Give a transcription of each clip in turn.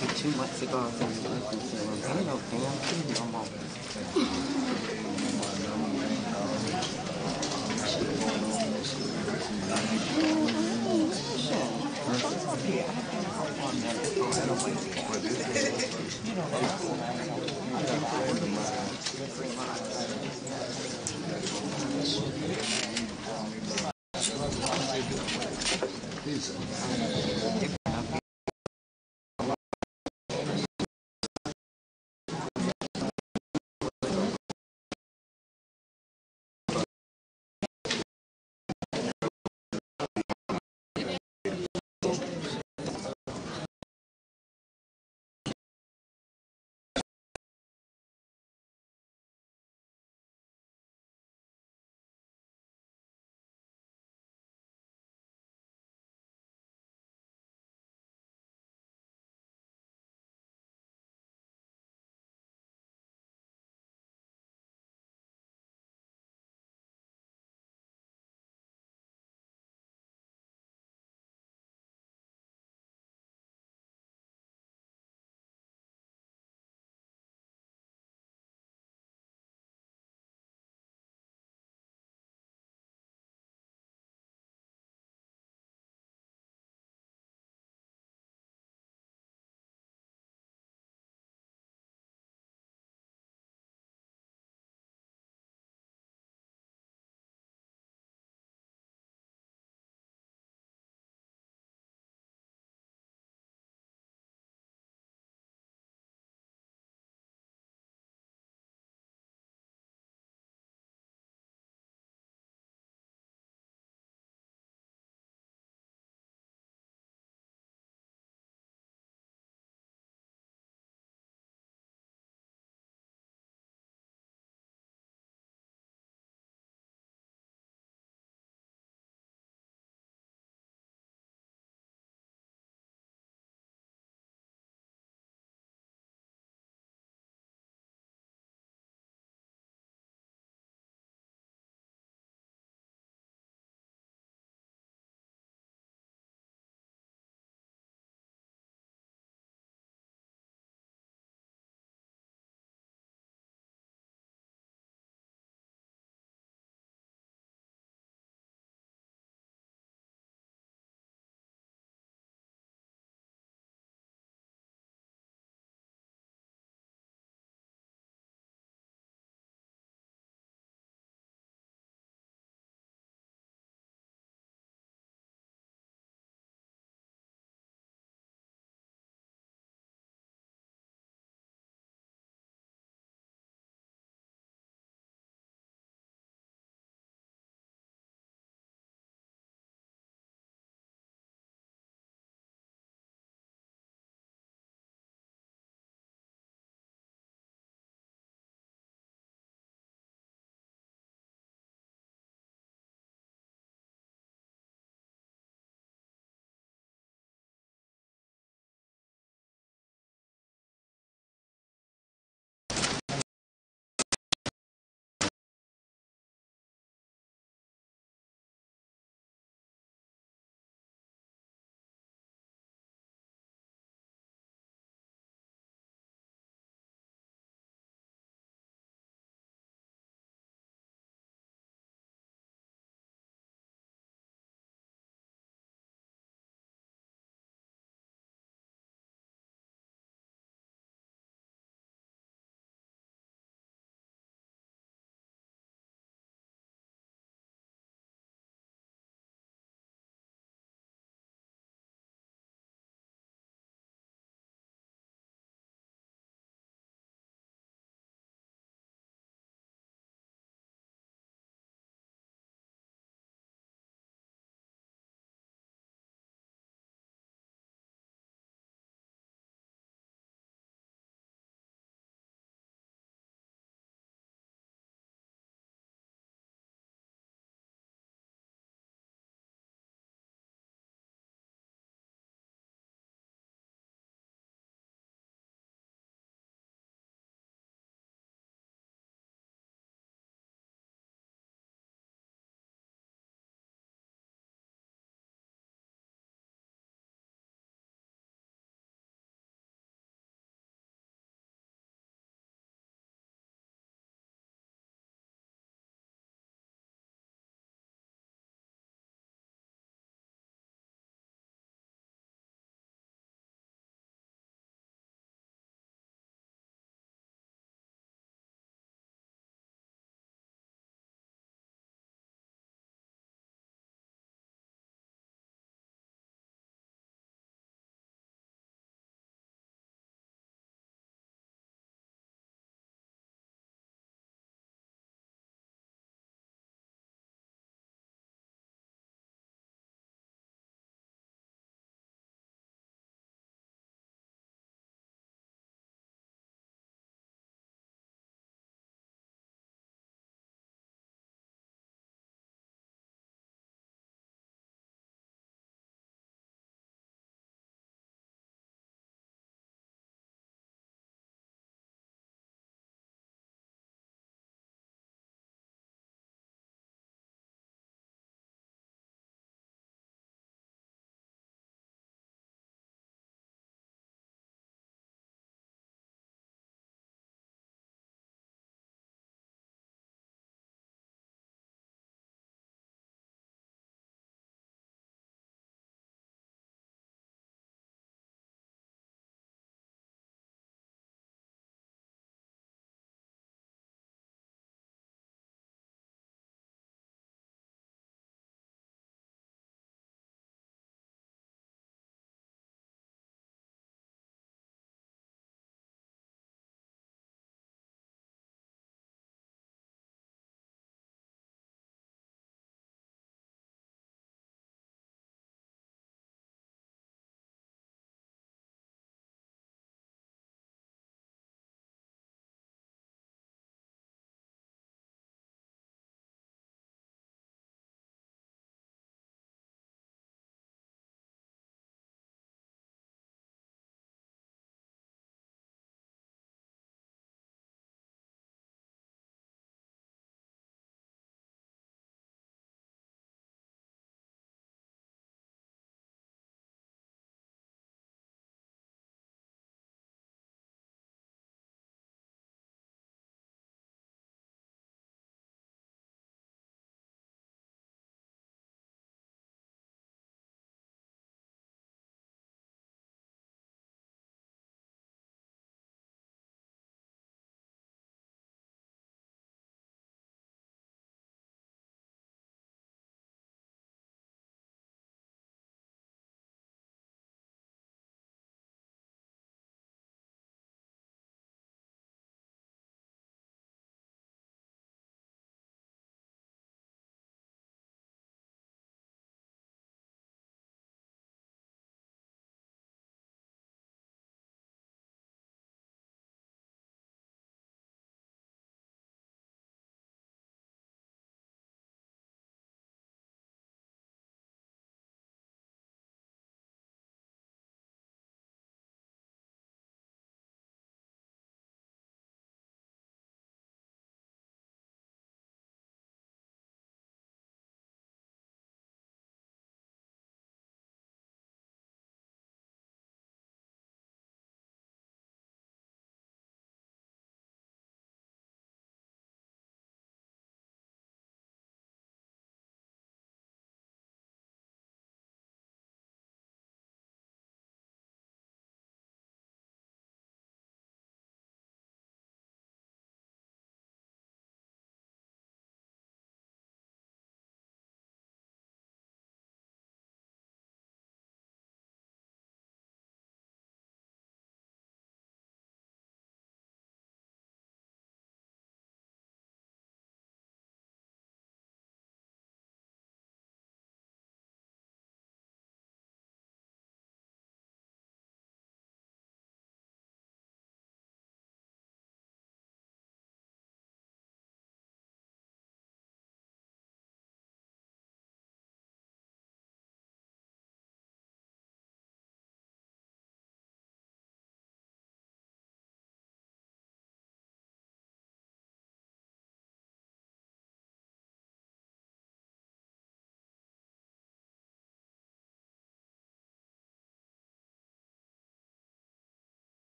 get too much cigars in the ain't no damn thing no more.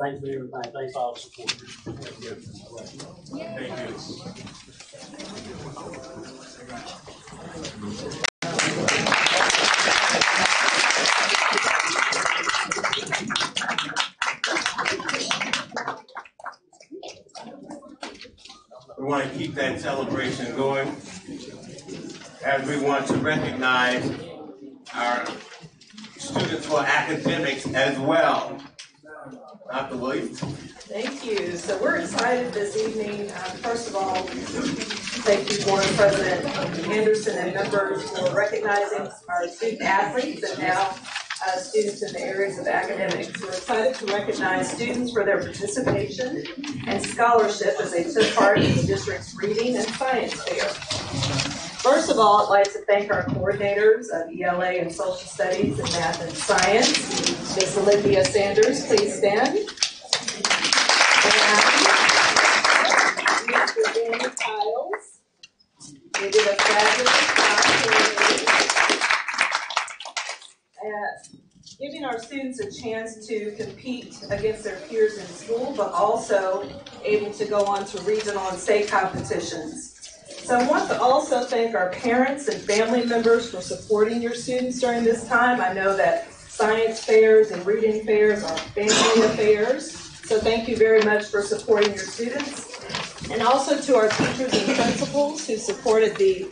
thanks for everything. Thanks for all the support. Thank you. We want to keep that celebration going as we want to recognize our students for academics as well. Dr. Williams. Thank you. So we're excited this evening. First of all, thank you, Board President Anderson and members, for recognizing our student athletes and now students in the areas of academics. We're excited to recognize students for their participation and scholarship as they took part in the district's reading and science fair. First of all, I'd like to thank our coordinators of ELA and Social Studies and Math and Science. Ms. Olivia Sanders, please stand. And Mr. Danny Tiles. They did a fabulous job at giving our students a chance to compete against their peers in school, but also able to go on to regional and state competitions. So I want to also thank our parents and family members for supporting your students during this time. I know that science fairs and reading fairs are family affairs. So thank you very much for supporting your students. And also to our teachers and principals who supported the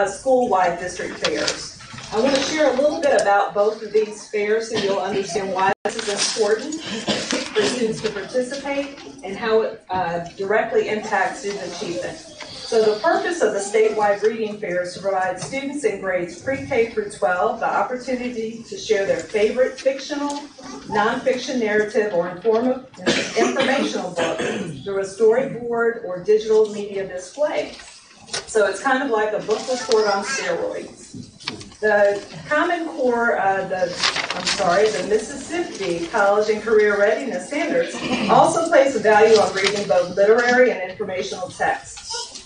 school-wide district fairs. I want to share a little bit about both of these fairs so you'll understand why this is important for students to participate and how it directly impacts student achievement. So the purpose of the statewide reading fair is to provide students in grades pre-K through 12 the opportunity to share their favorite fictional, nonfiction narrative, or informational book through a storyboard or digital media display. So it's kind of like a book report on steroids. The Common Core, the Mississippi College and Career Readiness Standards also place a value on reading both literary and informational texts.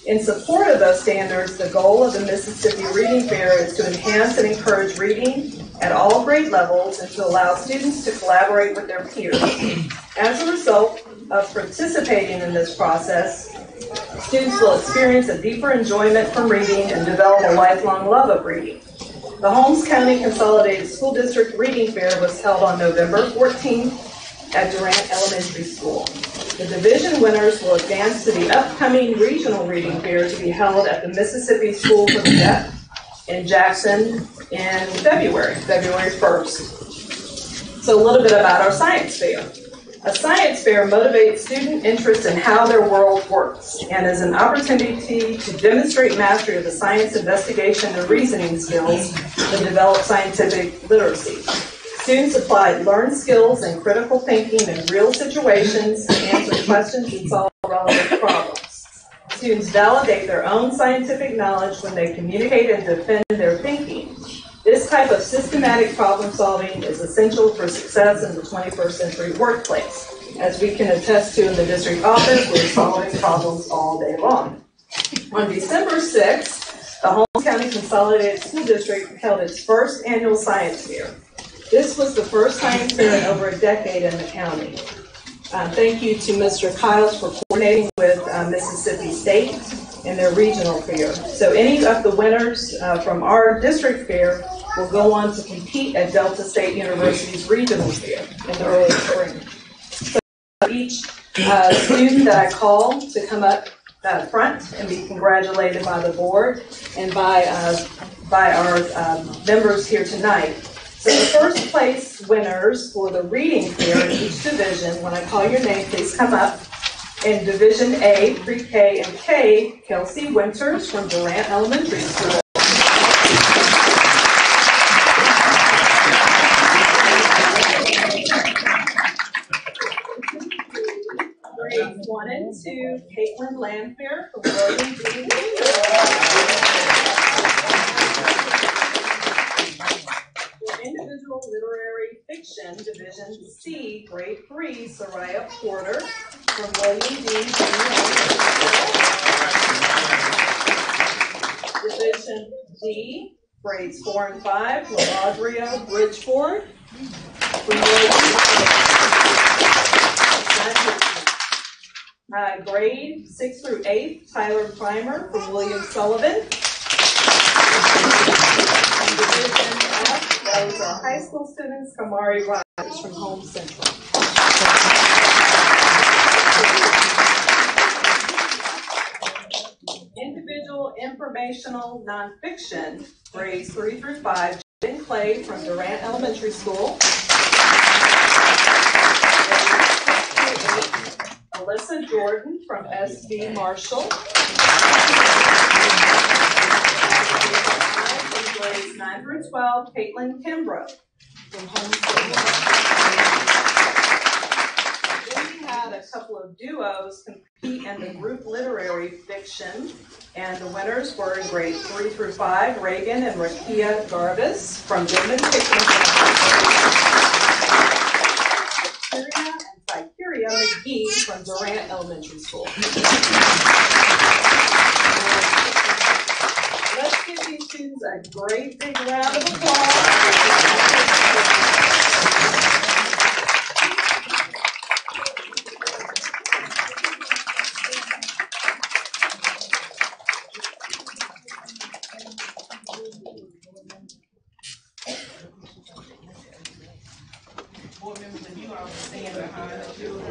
In support of those standards, the goal of the Mississippi Reading Fair is to enhance and encourage reading at all grade levels and to allow students to collaborate with their peers. As a result of participating in this process, students will experience a deeper enjoyment from reading and develop a lifelong love of reading. The Holmes County Consolidated School District Reading Fair was held on November 14th at Durant Elementary School. The division winners will advance to the upcoming regional reading fair to be held at the Mississippi School for the Deaf in Jackson in February 1st. So a little bit about our science fair. A science fair motivates student interest in how their world works and is an opportunity to demonstrate mastery of the science, investigation, and reasoning skills that develop scientific literacy. Students apply learned skills and critical thinking in real situations to answer questions and solve relevant problems. Students validate their own scientific knowledge when they communicate and defend their thinking. This type of systematic problem solving is essential for success in the 21st century workplace. As we can attest to in the district office, we're solving problems all day long. On December 6th, the Holmes County Consolidated School District held its first annual science fair. This was the first science fair in over a decade in the county. Thank you to Mr. Kiles for coordinating with Mississippi State and their regional fair. So any of the winners from our district fair will go on to compete at Delta State University's regional fair in the early spring. So each student that I call to come up front and be congratulated by the board and by our members here tonight. So the first place winners for the reading fair in each division, when I call your name, please come up. In Division A, Pre-K and K, Kelsey Winters from Durant Elementary School. Grades 1 and 2, Caitlin Landfair from William D. Individual Literary Fiction, Division C, Grade 3, Soraya Porter from William D. Division D, Grades 4 and 5, LaAudria Bridgeford from William D. by grade, 6th through 8th, Tyler Clymer from William Sullivan. And Division F, those are high school students, Kamari Rogers from Holmes Central. Individual informational nonfiction, grades 3 through 5, Jaden Clay from Durant Elementary School. Alyssa Jordan from SV Marshall. From grades 9 through 12, Caitlin Kimbrough from Holmes CCSD. Then we had a couple of duos compete in the group literary fiction, and the winners were in grades 3 through 5, Reagan and Rakia Garbus from Goodman Victoria McGee from Durant Elementary School. Let's give these students a great big round of applause. Board members, if you all stand behind the children.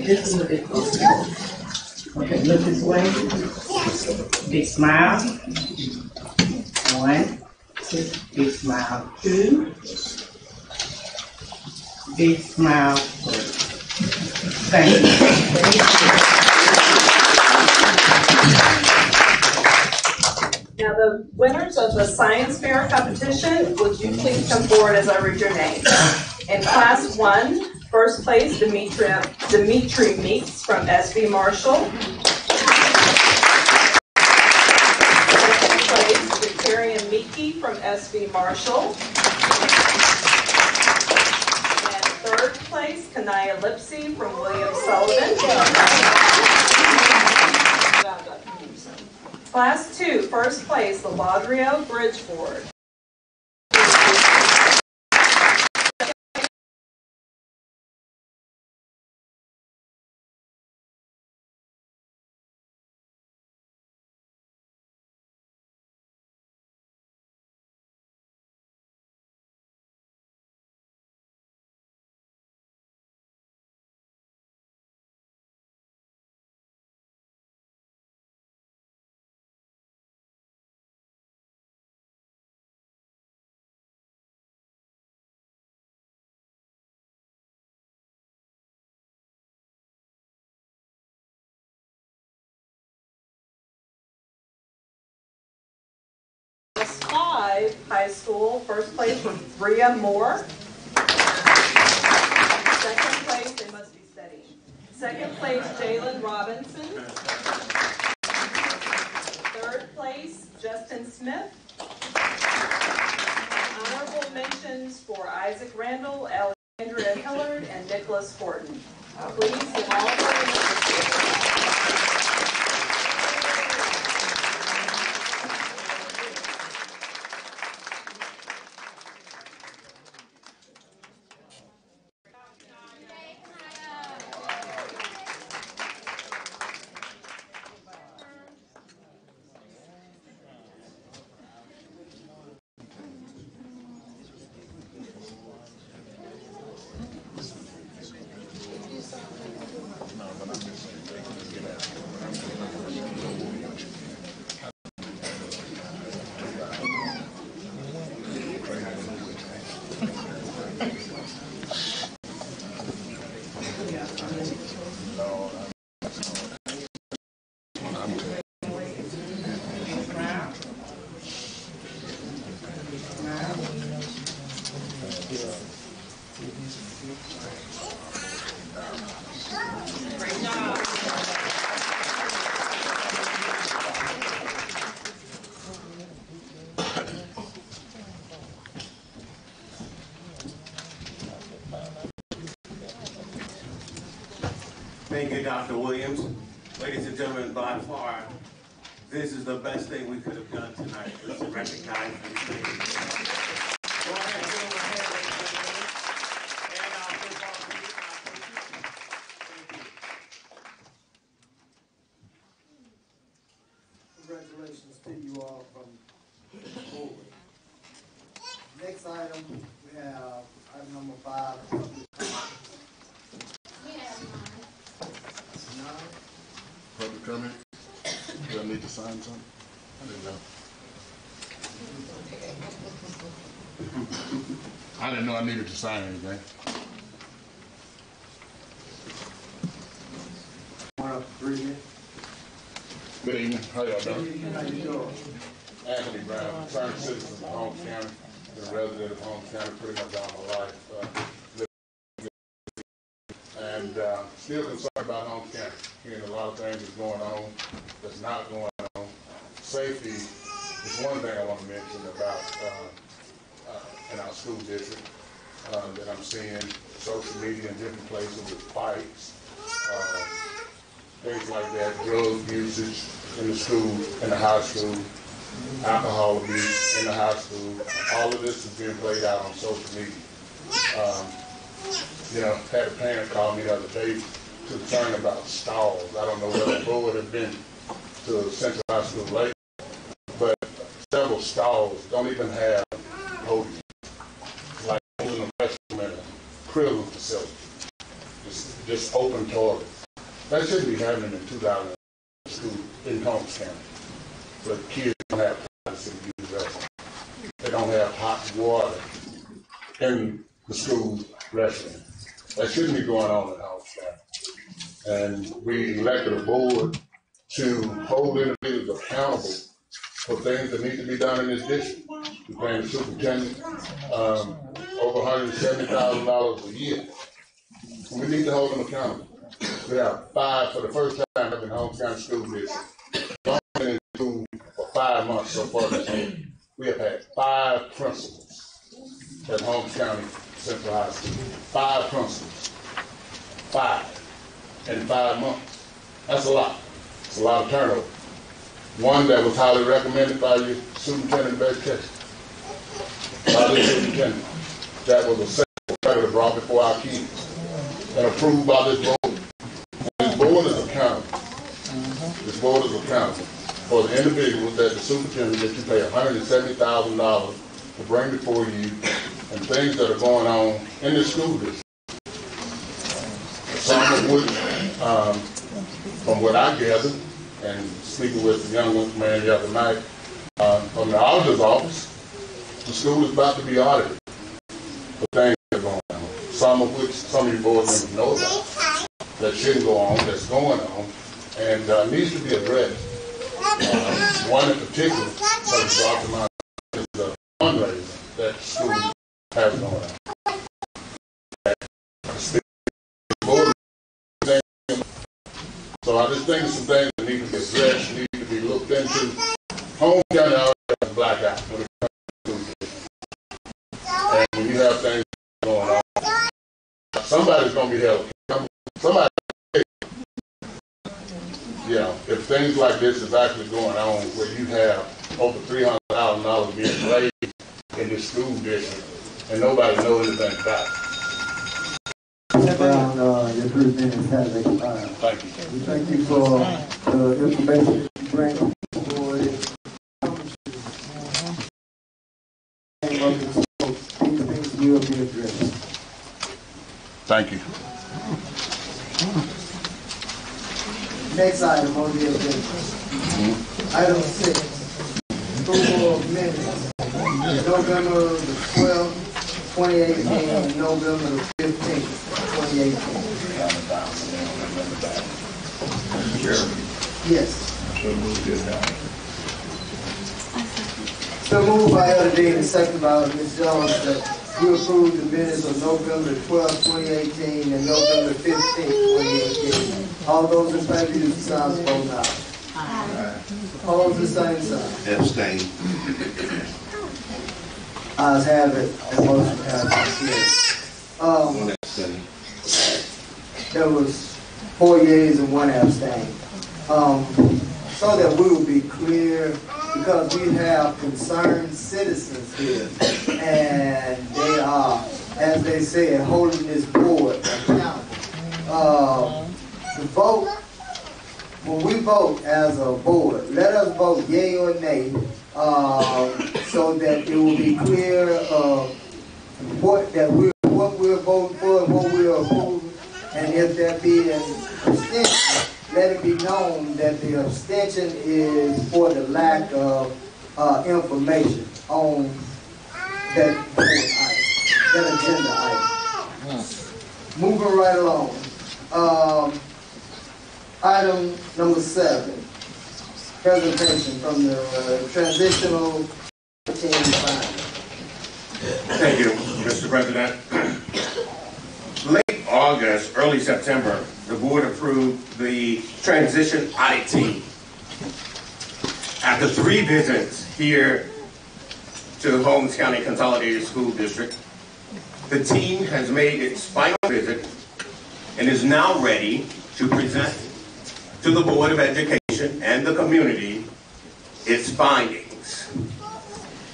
This is a bit closer. Okay, look this way. Big smile. 1, 2. Big smile. 2. Big smile. 3. Thank you. Now, the winners of the science fair competition, would you please come forward as I read your names? In class 1, first place, Dimitri Meeks from SV Marshall. Second place, Victorian Meeky from SV Marshall. And third place, Kanaya Lipsy from William Sullivan. Class 2, first place, Laudrio Bridgeford. Class 5, high school, first place was Bria Moore. Second place, they must be steady. Second place, Jalen Robinson. Third place, Justin Smith. Honorable mentions for Isaac Randall, Alexandria Hillard, and Nicholas Horton. Please give all of them. Great job. Thank you, Dr. Williams. Ladies and gentlemen, by far, this is the best thing we could have done tonight, is to recognize these things. Go ahead, give them a hand, ladies and gentlemen. And our football team, Congratulations to you all from the board. Next item, we have item number 5. Public comment? Do I need to sign something? I didn't know. I didn't know I needed to sign anything. One up, 3 minutes. Good evening. How y'all doing? How you doing? Anthony Brown, concerned citizen of Holmes County, been a resident of Holmes County pretty much all my life. And still concerned about Holmes County. Hearing a lot of things that's going on, that's not going on. Safety is one thing I want to mention about in our school district that I'm seeing social media in different places with fights, things like that, drug usage in the school, in the high school, alcohol abuse in the high school. All of this is being played out on social media. You know, had a parent call me the other day concerned about stalls. I don't know whether the board has been to Central High School lately, but several stalls don't even have podiums. Like holding a restroom in a prison facility. Just open toilets. That shouldn't be happening in 2000 school in Holmes County. But kids don't have privacy to use restrooms. They don't have hot water in the school restroom. That shouldn't be going on in Holmes County. And we elected a board to hold individuals accountable for things that need to be done in this district. We're paying the superintendent over $170,000 a year. We need to hold them accountable. We have 5 for the first time in Holmes County School District. We've been in school for 5 months so far this year. We have had 5 principals at Holmes County Central High School. 5 principals. 5 in 5 months. That's a lot. It's a lot of turnover. One that was highly recommended by your superintendent of education. By the superintendent. That was a sexual predator brought before our kids and approved by this board. And this board is accountable. This board is accountable for the individuals that the superintendent that you pay $170,000 to bring before you and things that are going on in the school district. Some of which, from what I gathered, and speaking with the young man the other night, from the auditor's office, the school is about to be audited for things that are going on. Some of which some of you board members know about, that shouldn't go on, that's going on, and needs to be addressed. One in particular that was brought to mind is the fundraiser that the school has going on. So I just think some things that need to be addressed, need to be looked into. Holmes County already has a blackout when it comes to school. And when you have things going on, somebody's going to be held accountable. Somebody, you know, if things like this is actually going on where you have over $300,000 being raised in this school district and nobody knows anything about it. Mr. Brown, your 3 minutes has expired. Thank you. We thank you for the information you bring forward. These things will be addressed. Thank you. Next item on the agenda. Item 6. Approval of minutes. November the 12th, 2018, and November the 15th, 2018. Yes. So moved by Elder Dean and seconded by Ms. Jones that We approved the minutes of November 12, 2018 and November 15, 2018. All those in favor use the sign of vote now. Opposed, the same sign. Abstain. Ayes have it, and motion passes. There was 4 yeas and 1 abstain. So that we will be clear, because we have concerned citizens here, and they are, as they say, holding this board accountable. The vote, when we vote as a board, let us vote yea or nay, so that it will be clear what we're voting for and what we're opposing, and if there be an abstention, let it be known that the abstention is for the lack of information on that board item, that agenda item. Moving right along. Item number 7, presentation from the transitional team fund. Thank you, Mr. President. Late August, early September, the board approved the transition audit team. After 3 visits here to Holmes County Consolidated School District, the team has made its final visit and is now ready to present to the Board of Education and the community its findings.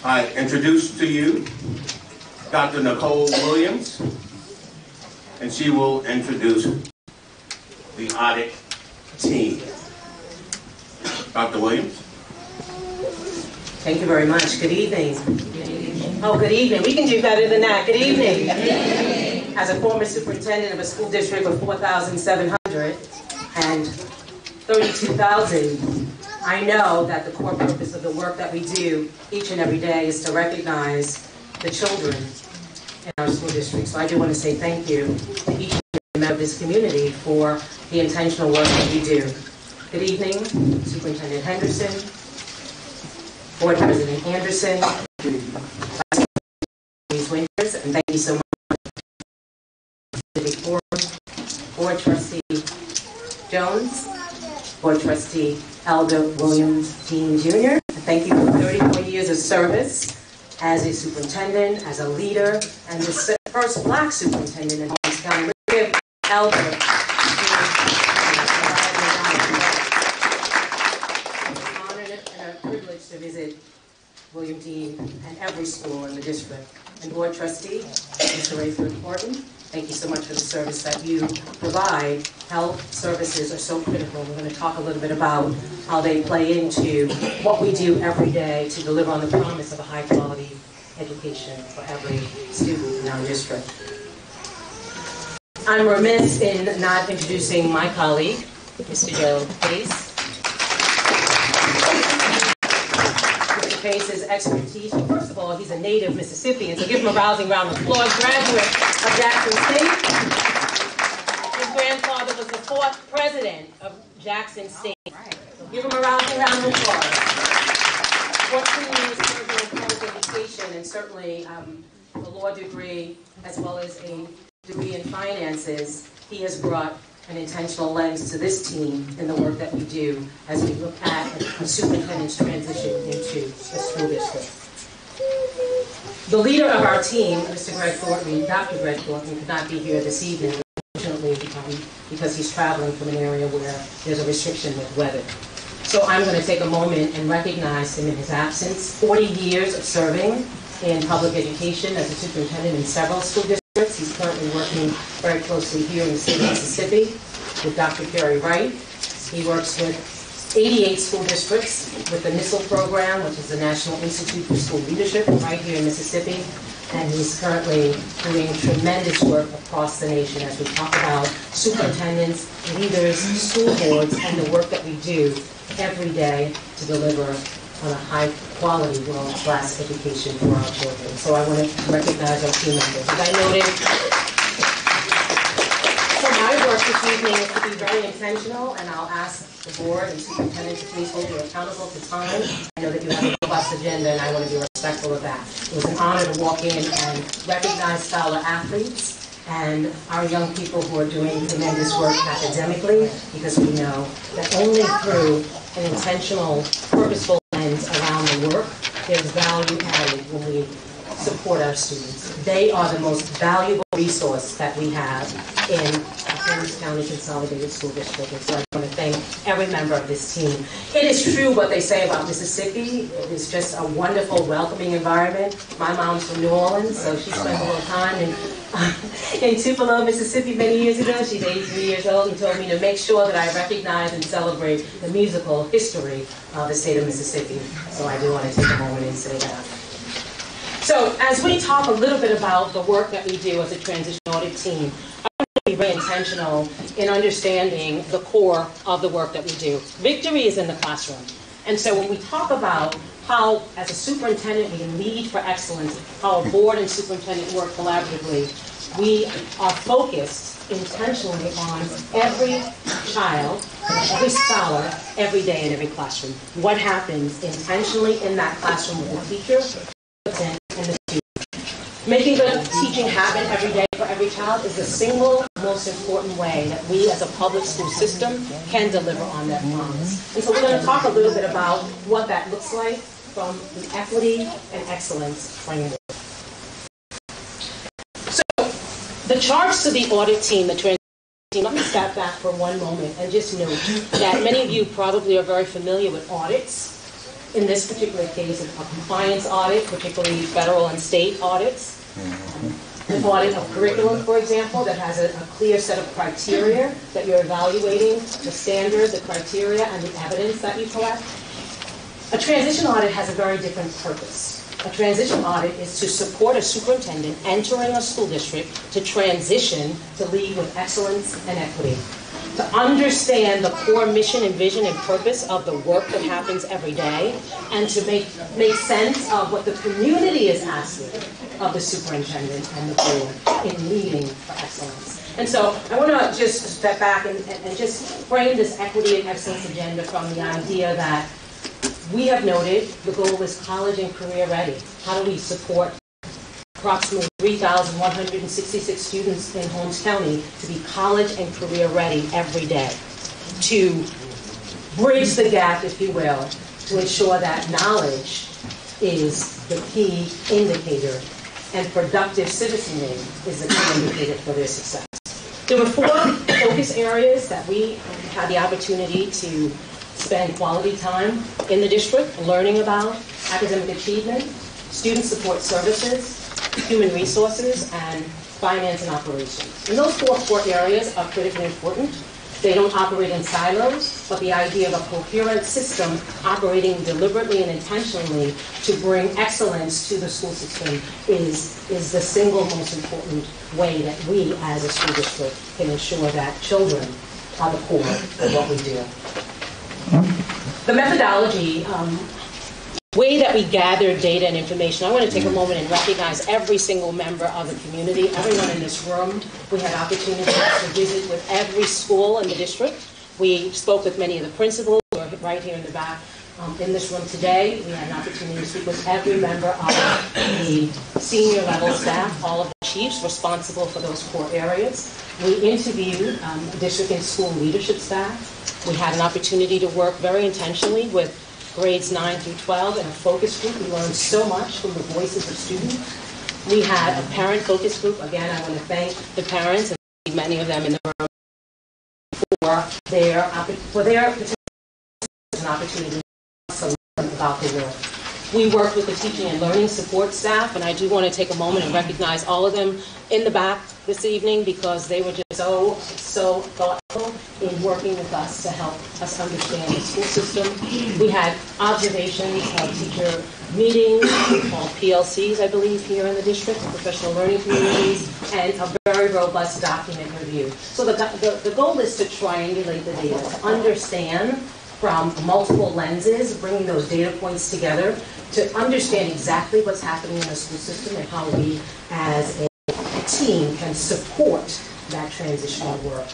I introduce to you Dr. Nicole Williams, and she will introduce the audit team. Dr. Williams. Thank you very much. Good evening. Oh, good evening. We can do better than that. Good evening. As a former superintendent of a school district of 4,732,000, I know that the core purpose of the work that we do each and every day is to recognize the children in our school district. So I do want to say thank you to each and every member of this community for the intentional work that we do. Good evening, Superintendent Henderson, Board President Anderson, Vice Winters, and thank you so much. Board Trustee Jones, Board Trustee Elder Williams Dean Jr. Thank you for 34 years of service as a superintendent, as a leader, and the first Black superintendent in Holmes County. Give Elder Dean It's an honor and a privilege to visit William Dean and every school in the district. And Board Trustee, Mr. Rayford Horton, thank you so much for the service that you provide. Health services are so critical. We're going to talk a little bit about how they play into what we do every day to deliver on the promise of a high-quality education for every student in our district. I'm remiss in not introducing my colleague, Mr. Joe Pace. Mr. Pace's expertise, well, first of all, he's a native Mississippian, so give him a rousing round of applause. Graduate of Jackson State. His grandfather was the 4th president of Jackson State. So give him a rousing round of applause. 14 years serving in public education, and certainly a law degree as well as a degree in finances. He has brought an intentional lens to this team in the work that we do as we look at a superintendent's transition into a school district. The leader of our team, Mr. Greg Thornton, Dr. Greg Thornton, could not be here this evening, unfortunately, because he's traveling from an area where there's a restriction with weather. So I'm going to take a moment and recognize him in his absence. 40 years of serving in public education as a superintendent in several school districts. He's currently working very closely here in the state of Mississippi with Dr. Perry Wright. He works with 88 school districts with the NISL program, which is the National Institute for School Leadership, right here in Mississippi. And he's currently doing tremendous work across the nation as we talk about superintendents, leaders, school boards, and the work that we do every day to deliver on a high-quality, world-class education for our children. So I want to recognize our team members. As I noted, for my work this evening is to be very intentional, and I'll ask the board and superintendent to please hold you accountable to time. I know that you have a robust agenda, and I want to be respectful of that. It was an honor to walk in and recognize scholar athletes and our young people who are doing tremendous work academically, because we know that only through an intentional, purposeful lens around the work, there's value added when we support our students. They are the most valuable resource that we have in Holmes County Consolidated School District. And so I want to thank every member of this team. It is true what they say about Mississippi. It is just a wonderful, welcoming environment. My mom's from New Orleans, so she spent a little time in Tupelo, Mississippi many years ago. She's 83 years old and told me to make sure that I recognize and celebrate the musical history of the state of Mississippi. So I do want to take a moment and say that. So as we talk a little bit about the work that we do as a transition audit team, I want to be very intentional in understanding the core of the work that we do. Victory is in the classroom. And so when we talk about how, as a superintendent, we lead for excellence, how a board and superintendent work collaboratively, we are focused intentionally on every child, every scholar, every day in every classroom. What happens intentionally in that classroom with the teacher, and the student. Making the teaching happen every day for every child is the single most important way that we as a public school system can deliver on that promise. And so we're going to talk a little bit about what that looks like from the equity and excellence framework. So the charge to the audit team, the transition team, let me step back for one moment and just note that many of you probably are very familiar with audits. In this particular case, a compliance audit, particularly federal and state audits. An audit of curriculum, for example, that has a clear set of criteria that you're evaluating, the standards, the criteria, and the evidence that you collect. A transition audit has a very different purpose. A transition audit is to support a superintendent entering a school district to transition to lead with excellence and equity. To understand the core mission and vision and purpose of the work that happens every day, and to make sense of what the community is asking of the superintendent and the board in leading for excellence. And so I want to just step back and just frame this equity and excellence agenda from the idea that we have noted the goal is college and career ready. How do we support approximately 3,166 students in Holmes County to be college and career ready every day, to bridge the gap, if you will, to ensure that knowledge is the key indicator and productive citizenry is the key indicator for their success. There were 4 focus areas that we had the opportunity to spend quality time in the district learning about: academic achievement, student support services, human resources, and finance and operations. And those 4 core areas are critically important. They don't operate in silos, but the idea of a coherent system operating deliberately and intentionally to bring excellence to the school system is the single most important way that we as a school district can ensure that children are the core of what we do. The methodology, way that we gather data and information, I want to take a moment and recognize every single member of the community, everyone in this room. We had opportunities to visit with every school in the district. We spoke with many of the principals who are right here in the back in this room today. We had an opportunity to speak with every member of the senior level staff, all of the chiefs responsible for those core areas. We interviewed district and school leadership staff. We had an opportunity to work very intentionally with grades 9 through 12 in a focus group. We learned so much from the voices of students. We had a parent focus group. Again, I want to thank the parents, and many of them in the room, for their an opportunity to learn about the work. We worked with the teaching and learning support staff, and I do want to take a moment and recognize all of them in the back this evening because they were just so thoughtful in working with us to help us understand the school system. We had observations of teacher meetings called PLCs, I believe, here in the district, professional learning communities, and a very robust document review. So the goal is to triangulate the data, to understand from multiple lenses, bringing those data points together to understand exactly what's happening in the school system and how we as a team can support that transitional work.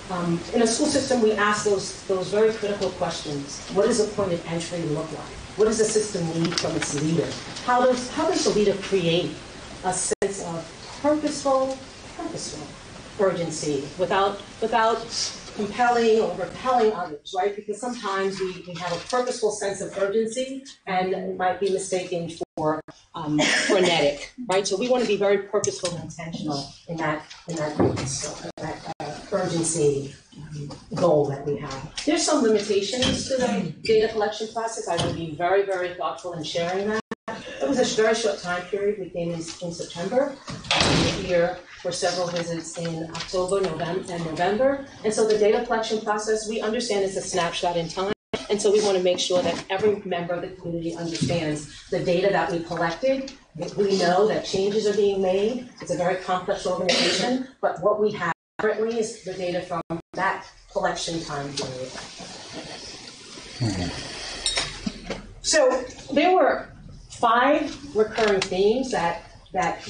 In a school system, we ask those very critical questions. What does a point of entry look like? What does the system need from its leader? How does the leader create a sense of purposeful urgency without compelling or repelling others, right? Because sometimes we have a purposeful sense of urgency and it might be mistaken for frenetic, right? So we want to be very purposeful and intentional in that urgency goal that we have. There's some limitations to the data collection process. I will be very, very thoughtful in sharing that. It was a very short time period. We came in September. We were here for several visits in October, November. And so the data collection process, we understand is a snapshot in time. And so we want to make sure that every member of the community understands the data that we collected. We know that changes are being made. It's a very complex organization, but what we have currently is the data from that collection time period. So there were 5 recurring themes that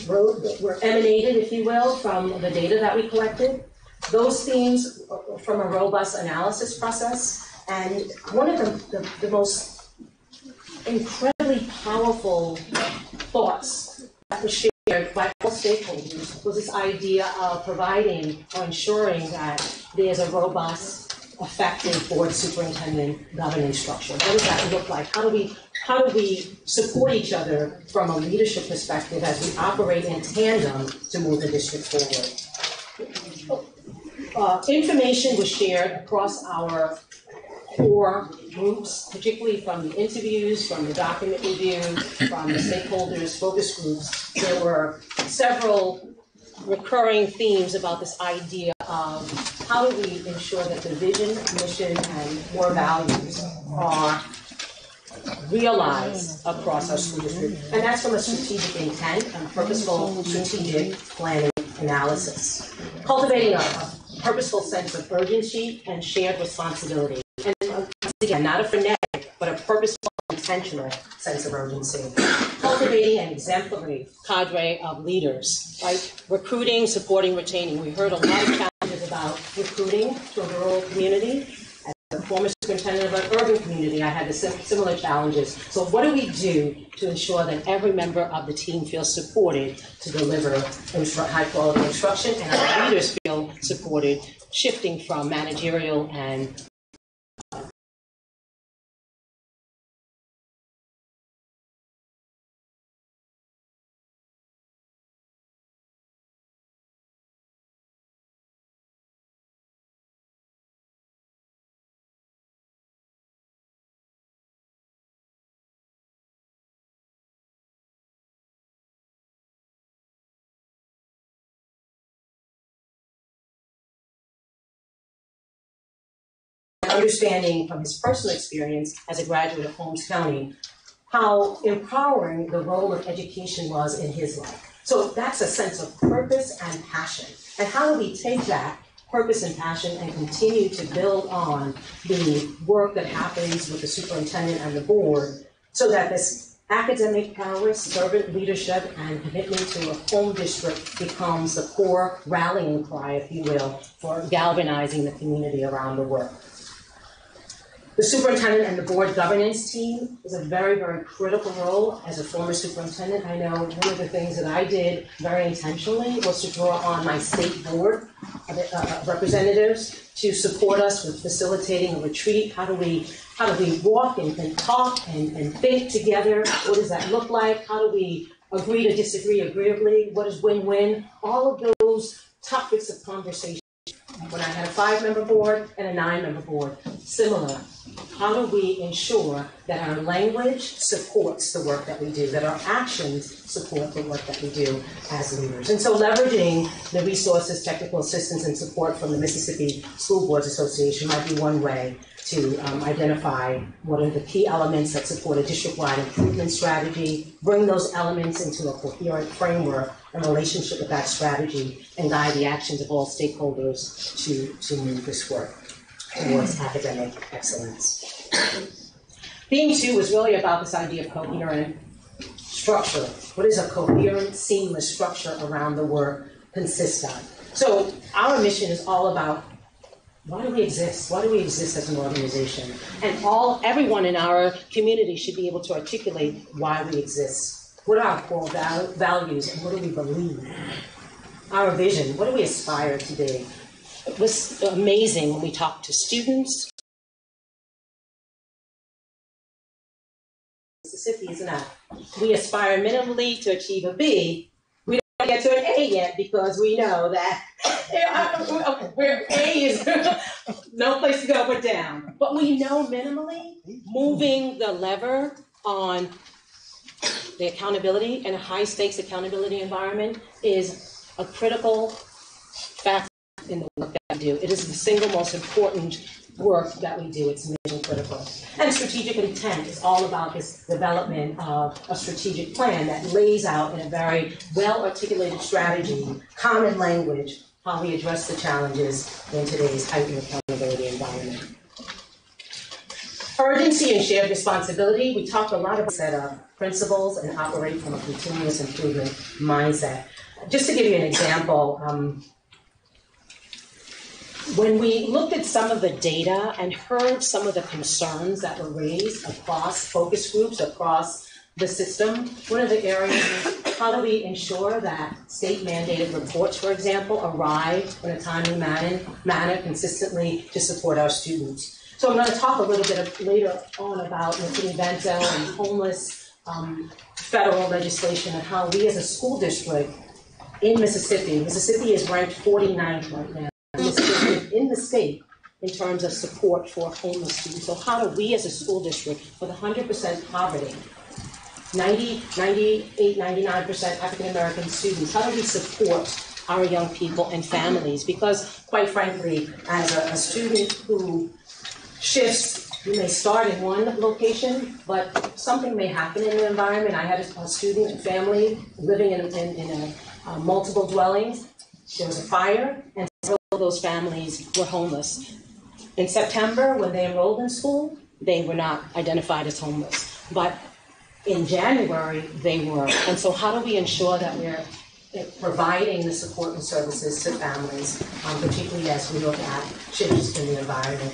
were emanated, if you will, from the data that we collected. Those themes from a robust analysis process. And one of the most incredibly powerful thoughts that was shared by all stakeholders was this idea of providing or ensuring that there's a robust, effective board superintendent governance structure. What does that look like? How do we support each other from a leadership perspective as we operate in tandem to move the district forward? Information was shared across our core groups, particularly from the interviews, from the document review, from the stakeholders, focus groups. There were several recurring themes about this idea of how do we ensure that the vision, mission, and core values are realized across our school district. And that's from a strategic intent and purposeful strategic planning analysis. Cultivating a purposeful sense of urgency and shared responsibility. And again, not a frenetic, but a purposeful, intentional sense of urgency. Cultivating an exemplary cadre of leaders, right? Recruiting, supporting, retaining. We heard a lot of challenges about recruiting to a rural community. As a former superintendent of an urban community, I had the similar challenges. So what do we do to ensure that every member of the team feels supported to deliver high-quality instruction and our leaders feel supported, shifting from managerial and understanding from his personal experience as a graduate of Holmes County, how empowering the role of education was in his life. So that's a sense of purpose and passion. And how do we take that purpose and passion and continue to build on the work that happens with the superintendent and the board so that this academic prowess, servant leadership, and commitment to a home district becomes the core rallying cry, if you will, for galvanizing the community around the work. The superintendent and the board governance team is a very, very critical role. As a former superintendent, I know one of the things that I did very intentionally was to draw on my state board representatives to support us with facilitating a retreat. How do we walk and talk and think together? What does that look like? How do we agree to disagree agreeably? What is win-win? All of those topics of conversation. When I had a 5-member board and a 9-member board, similar. How do we ensure that our language supports the work that we do, that our actions support the work that we do as leaders? And so leveraging the resources, technical assistance, and support from the Mississippi School Boards Association might be one way to identify what are the key elements that support a district-wide improvement strategy, bring those elements into a coherent framework and relationship with that strategy, and guide the actions of all stakeholders to move this work towards academic excellence. Theme 2 was really about this idea of coherent structure. What is a coherent, seamless structure around the work consist of? So our mission is all about why do we exist? Why do we exist as an organization? And everyone in our community should be able to articulate why we exist. What are our core values and what do we believe? Our vision, what do we aspire to be? It was amazing when we talked to students. Mississippi, isn't it? We aspire minimally to achieve a B. We don't get to an A yet because we know that where A is no place to go but down. But we know minimally moving the lever on the accountability in a high stakes accountability environment is a critical factor in the work that we do. It is the single most important work that we do. It's mission critical. And strategic intent is all about this development of a strategic plan that lays out in a very well-articulated strategy, common language, how we address the challenges in today's heightened accountability environment. Urgency and shared responsibility. We talked a lot about set of principles and operate from a continuous improvement mindset. Just to give you an example, when we looked at some of the data and heard some of the concerns that were raised across focus groups, across the system, one of the areas is how do we ensure that state-mandated reports, for example, arrive in a timely manner consistently to support our students. So I'm going to talk a little bit later on about McKinney-Vento and homeless federal legislation and how we as a school district in Mississippi is ranked 49th right now in the state in terms of support for homeless students. So how do we as a school district with 100% poverty, 98, 99% African-American students, how do we support our young people and families? Because quite frankly, as a student who shifts, you may start in one location, but something may happen in the environment. I had a student and family living in multiple dwellings. There was a fire, and several of those families were homeless. In September, when they enrolled in school, they were not identified as homeless. But in January, they were. And so how do we ensure that we're providing the support and services to families, particularly as we look at shifts in the environment?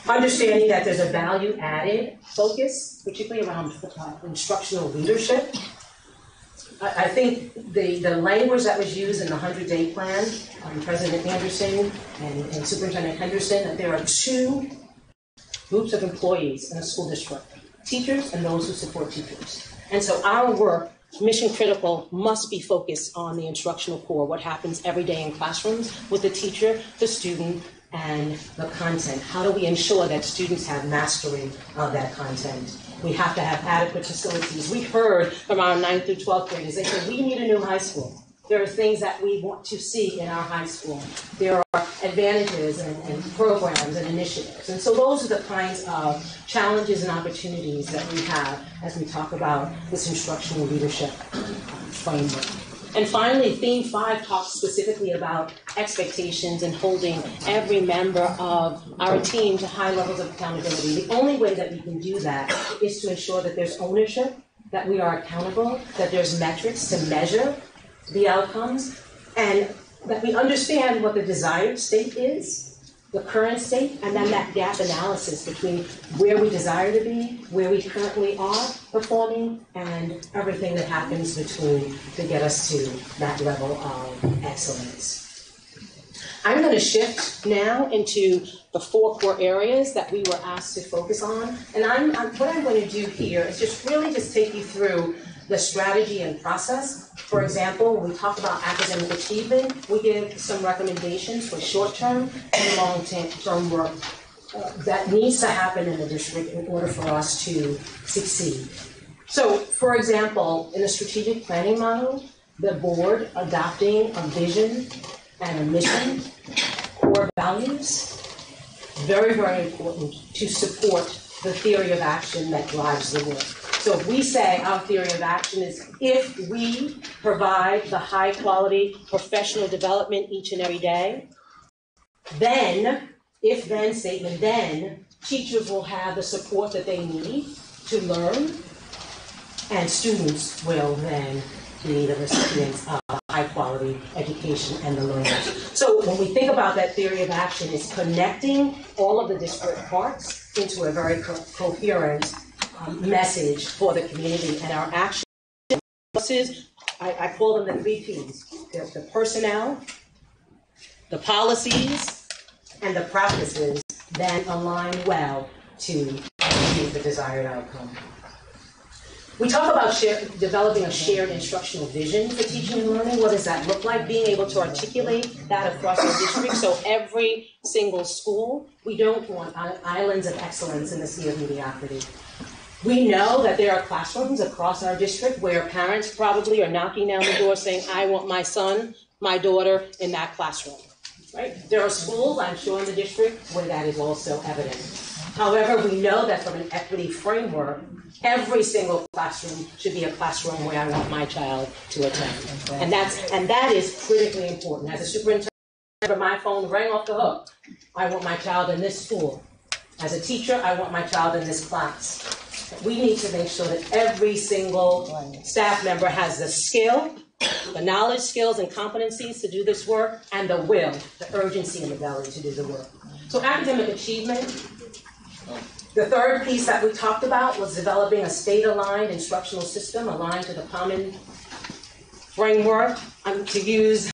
Understanding that there's a value-added focus, particularly around instructional leadership. I think the language that was used in the 100-day plan, President Anderson and Superintendent Henderson, that there are two groups of employees in a school district, teachers and those who support teachers. And so our work, mission critical, must be focused on the instructional core, what happens every day in classrooms with the teacher, the student, and the content. How do we ensure that students have mastery of that content? We have to have adequate facilities. We heard from our 9th through 12th graders, they said, we need a new high school. There are things that we want to see in our high school. There are advantages and programs and initiatives. And so those are the kinds of challenges and opportunities that we have as we talk about this instructional leadership framework. And finally, theme 5 talks specifically about expectations and holding every member of our team to high levels of accountability. The only way that we can do that is to ensure that there's ownership, that we are accountable, that there's metrics to measure the outcomes, and that we understand what the desired state is, the current state, and then that gap analysis between where we desire to be, where we currently are performing, and everything that happens between to get us to that level of excellence. I'm going to shift now into the 4 core areas that we were asked to focus on. And what I'm going to do here is just take you through the strategy and process. For example, when we talk about academic achievement, we give some recommendations for short-term and long-term work that needs to happen in the district in order for us to succeed. So, for example, in the strategic planning model, the board adopting a vision and a mission, core values, very, very important to support the theory of action that drives the work. So if we say our theory of action is if we provide the high quality professional development each and every day, then, if then statement, then teachers will have the support that they need to learn, and students will then being the recipients of a high-quality education and the learners. So when we think about that theory of action, it's connecting all of the disparate parts into a very coherent message for the community. And our action is, I call them the 3 Ps. The personnel, the policies, and the practices then align well to achieve the desired outcome. We talk about developing a shared instructional vision for teaching and learning. What does that look like? Being able to articulate that across our district. So every single school, we don't want islands of excellence in the sea of mediocrity. We know that there are classrooms across our district where parents probably are knocking down the door saying, I want my son, my daughter in that classroom. Right? There are schools, I'm sure, in the district where that is also evident. However, we know that from an equity framework, every single classroom should be a classroom where I want my child to attend. And that is critically important. As a superintendent, my phone rang off the hook. I want my child in this school. As a teacher, I want my child in this class. We need to make sure that every single staff member has the skill, the knowledge, skills, and competencies to do this work, and the will, the urgency, and the ability to do the work. So academic achievement. The third piece that we talked about was developing a state-aligned instructional system aligned to the common framework. To use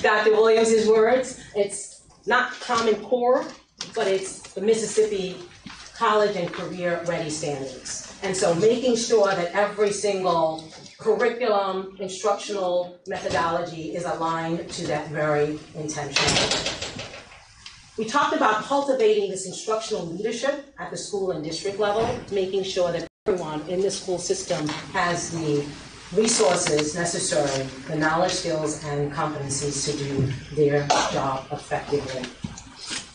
Dr. Williams' words, it's not Common Core, but it's the Mississippi College and Career Ready Standards. And so making sure that every single curriculum, instructional methodology is aligned to that very intention. We talked about cultivating this instructional leadership at the school and district level, making sure that everyone in the school system has the resources necessary, the knowledge, skills, and competencies to do their job effectively.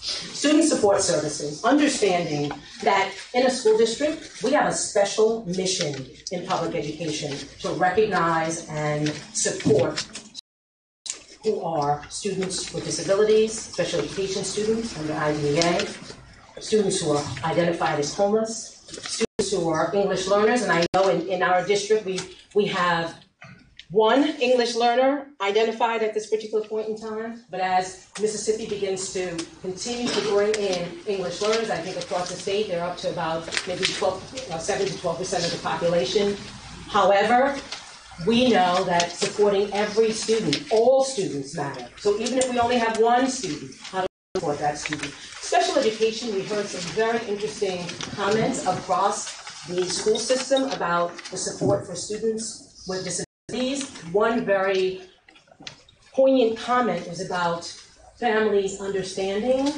Student support services, understanding that in a school district, we have a special mission in public education to recognize and support who are students with disabilities, special education students under IDEA, students who are identified as homeless, students who are English learners, and I know in our district we have one English learner identified at this particular point in time, but as Mississippi begins to continue to bring in English learners, I think across the state they're up to about maybe 7 to 12% of the population. However, we know that supporting every student, all students matter. So even if we only have one student, how do we support that student? Special education, we heard some very interesting comments across the school system about the support for students with disabilities. One very poignant comment was about families understanding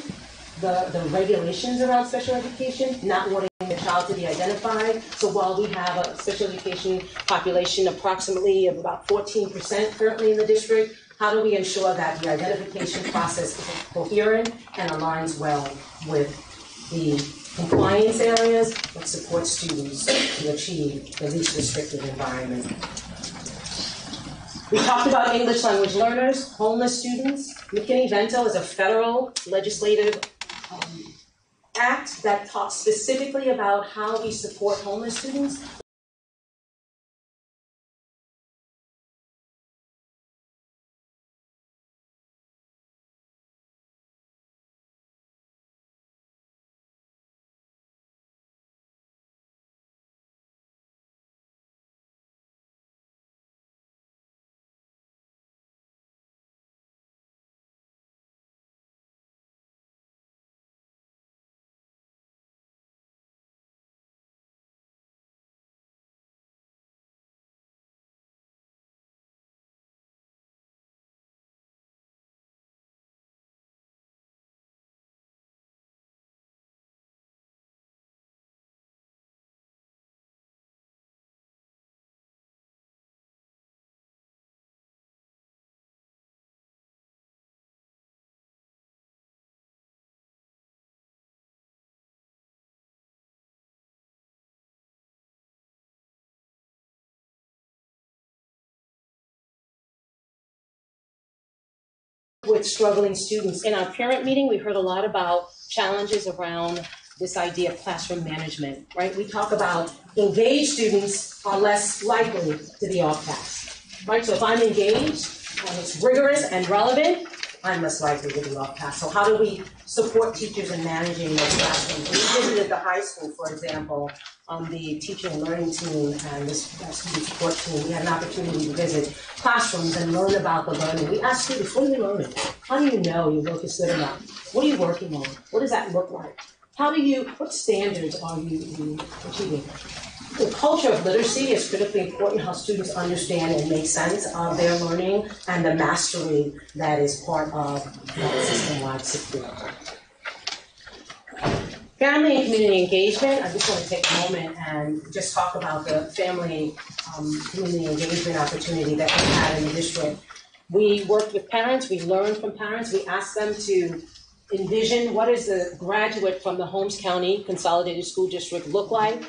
the regulations around special education, not wanting the child to be identified. So while we have a special education population approximately of about 14% currently in the district, how do we ensure that the identification process is coherent and aligns well with the compliance areas that support students to achieve the least restrictive environment? We talked about English language learners, homeless students. McKinney-Vento is a federal legislative act that talks specifically about how we support homeless students. With struggling students. In our parent meeting, we heard a lot about challenges around this idea of classroom management, right? We talk about engaged students are less likely to be outcast. right? So if I'm engaged and it's rigorous and relevant, I'm less likely to be off task. So how do we support teachers in managing those classrooms? We visited the high school, for example, on the teaching and learning team and this student support team. We had an opportunity to visit classrooms and learn about the learning. We asked students, what are you learning? How do you know your work is good enough? What are you working on? What does that look like? What standards are you achieving? The culture of literacy is critically important, how students understand and make sense of their learning and the mastery that is part of system-wide support. Family and community engagement, I just want to take a moment and just talk about the family community engagement opportunity that we had in the district. We worked with parents, we learned from parents, we asked them to envision what does the graduate from the Holmes County Consolidated School District look like,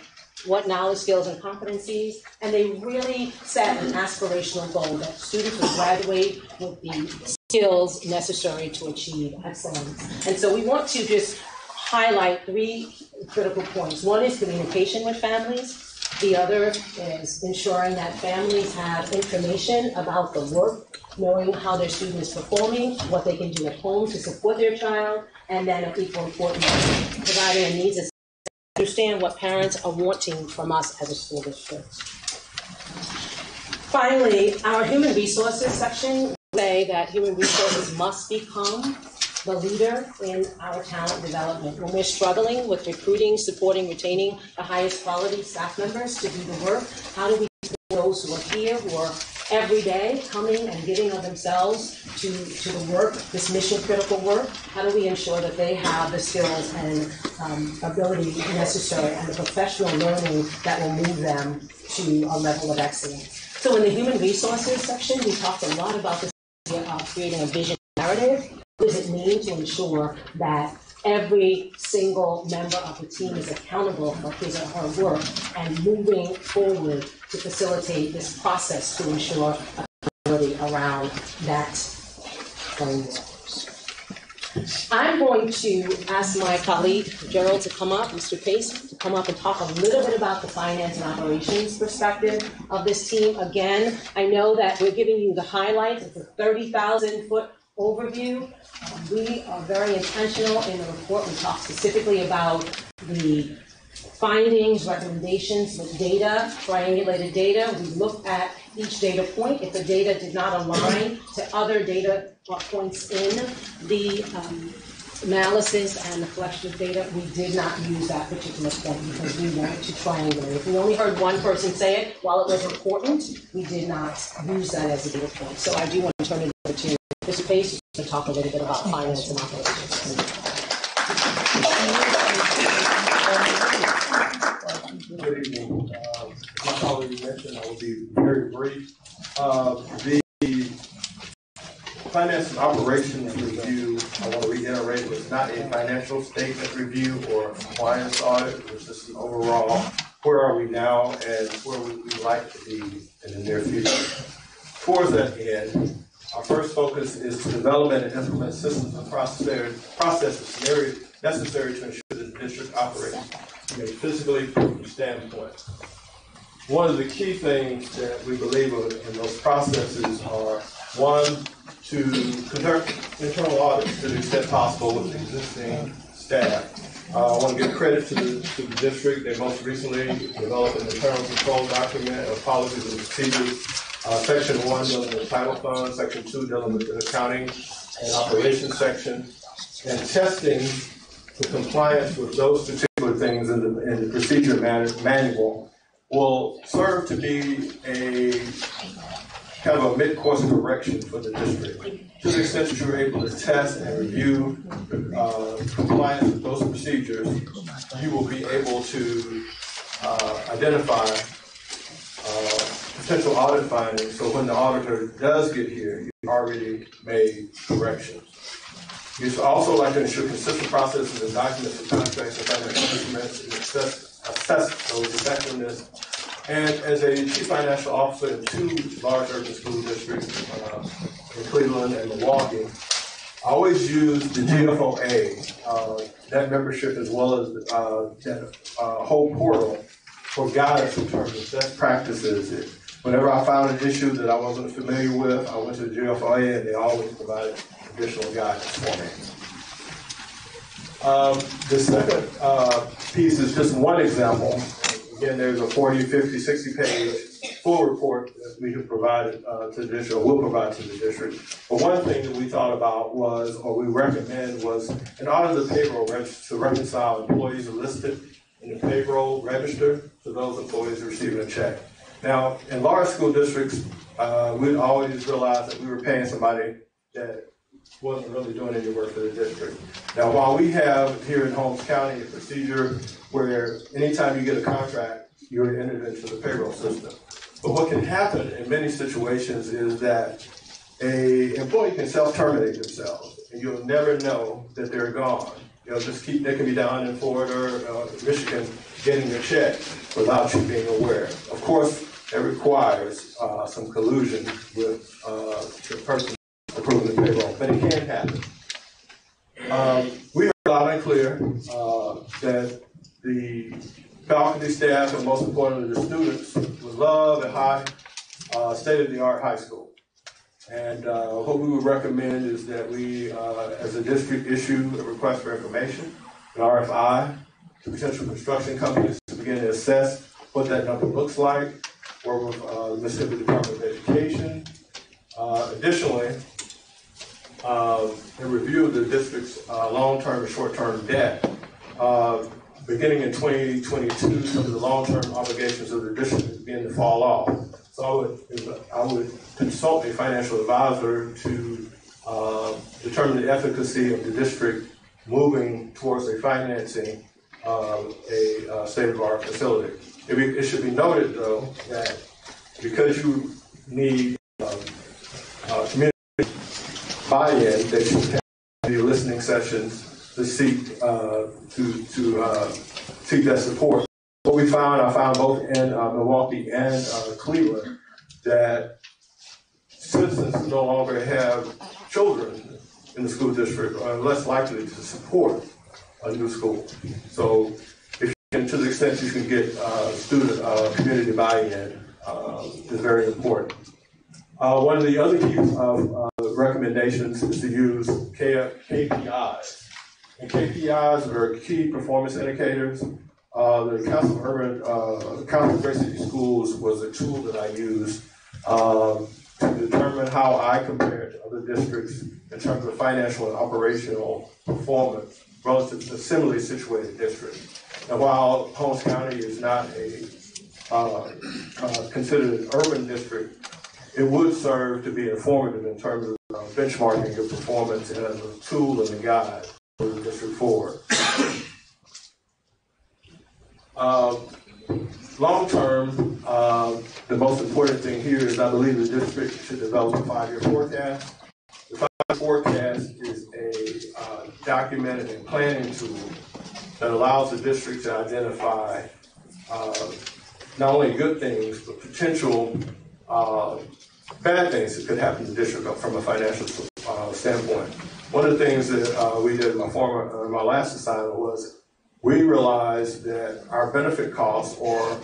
what knowledge, skills, and competencies, and they really set an aspirational goal that students would graduate with the skills necessary to achieve excellence. And so we want to just highlight 3 critical points. One is communication with families. The other is ensuring that families have information about the work, knowing how their student is performing, what they can do at home to support their child, and then of equal importance, providing a needs assessment. Understand what parents are wanting from us as a school district. Finally, our human resources section say that human resources must become the leader in our talent development. When we're struggling with recruiting, supporting, retaining the highest quality staff members to do the work, how do we support those who are here, who are every day coming and giving of themselves to the work, this mission critical work? How do we ensure that they have the skills and ability necessary and the professional learning that will move them to a level of excellence? So in the human resources section, we talked a lot about this idea of creating a vision narrative. What does it mean to ensure that every single member of the team is accountable for his or her work and moving forward to facilitate this process to ensure accountability around that going I'm going to ask my colleague, Gerald, to come up, Mr. Pace, to come up and talk a little bit about the finance and operations perspective of this team. Again, I know that we're giving you the highlights. It's a 30,000-foot overview. We are very intentional in the report. We talk specifically about the findings, recommendations with data, triangulated data. We looked at each data point. If the data did not align to other data points in the analysis and the collection of data, we did not use that particular point because we wanted to triangulate. If we only heard one person say it, while it was important, we did not use that as a data point. So I do want to turn it over to Mr. Pace to talk a little bit about finance and operations. Good evening. My colleague mentioned, I will be very brief. The finance and operations review, I want to reiterate, was not a financial statement review or a compliance audit. It was just an overall, where are we now and where would we like to be in the near future. Towards that end, our first focus is to develop and implement systems and processes necessary to ensure that the district operates from a physically prudent standpoint. One of the key things that we believe in those processes are, one, to conduct internal audits to the extent possible with existing staff. I want to give credit to the district. They most recently developed an internal control document of policies and procedures. Section 1 dealing with title funds, Section 2 dealing with the accounting and operations section, and testing the compliance with those particular things in the procedure manual will serve to be a kind of a mid-course correction for the district. To the extent that you're able to test and review compliance with those procedures, you will be able to identify potential audit findings, so when the auditor does get here, you've already made corrections. You'd also like to ensure consistent processes and documents and contracts and financial instruments and assess those effectiveness. And as a chief financial officer in 2 large urban school districts in Cleveland and Milwaukee, I always use the GFOA, that membership, as well as that whole portal for guidance in terms of best practices Whenever I found an issue that I wasn't familiar with, I went to the GFOA and they always provided additional guidance for me. The second piece is just one example. Again, there's a 40, 50, 60 page full report that we have provided to the district, or will provide to the district. But one thing that we thought about was, or we recommend was, in order the payroll register to reconcile employees listed in the payroll register to those employees receiving a check. Now, in large school districts, we always realized that we were paying somebody that wasn't really doing any work for the district. Now, while we have here in Holmes County a procedure where anytime you get a contract, you're entered into the payroll system. But what can happen in many situations is that an employee can self-terminate themselves, and you'll never know that they're gone. They'll just keep, they can be down in Florida or Michigan getting a check without you being aware. Of course, it requires some collusion with the person approving the payroll, but it can happen. We heard loud and clear that the faculty, staff, and most importantly the students would love a high state-of-the-art high school. And what we would recommend is that we, as a district, issue a request for information, an RFI, to potential construction companies to begin to assess what that number looks like, work with the Mississippi Department of Education. Additionally, in review of the district's long-term and short-term debt, beginning in 2022, some of the long-term obligations of the district begin to fall off. So I would consult a financial advisor to determine the efficacy of the district moving towards a financing of a state-of-the-art facility. It should be noted, though, that because you need community buy-in, they should have the listening sessions to seek seek that support. What we found, I found both in Milwaukee and Cleveland, that citizens who no longer have children in the school district are less likely to support a new school. So, if you can, to the extent you can get student community buy-in, is very important. One of the other key recommendations is to use KPIs. And KPIs are key performance indicators. The Council of Urban, Council of Great City Schools was a tool that I used to determine how I compared to other districts in terms of financial and operational performance relative to similarly situated districts. And while Holmes County is not a considered an urban district, it would serve to be informative in terms of benchmarking your performance as a tool and a guide for the district forward. Long term, the most important thing here is I believe the district should develop a 5-year forecast. The 5-year forecast is a documented and planning tool that allows the district to identify not only good things, but potential bad things that could happen to the district from a financial standpoint. One of the things that we did in my last assignment was we realized that our benefit costs, or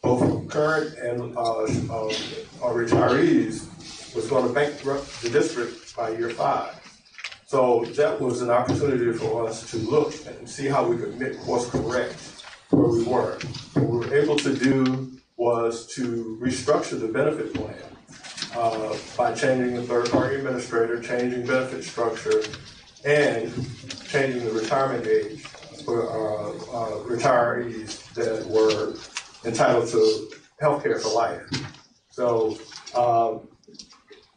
both current and our retirees, was going to bankrupt the district by year 5. So that was an opportunity for us to look and see how we could course correct where we were. What we were able to do was to restructure the benefit plan by changing the third-party administrator, changing benefit structure, and changing the retirement age for retirees that were entitled to health care for life. So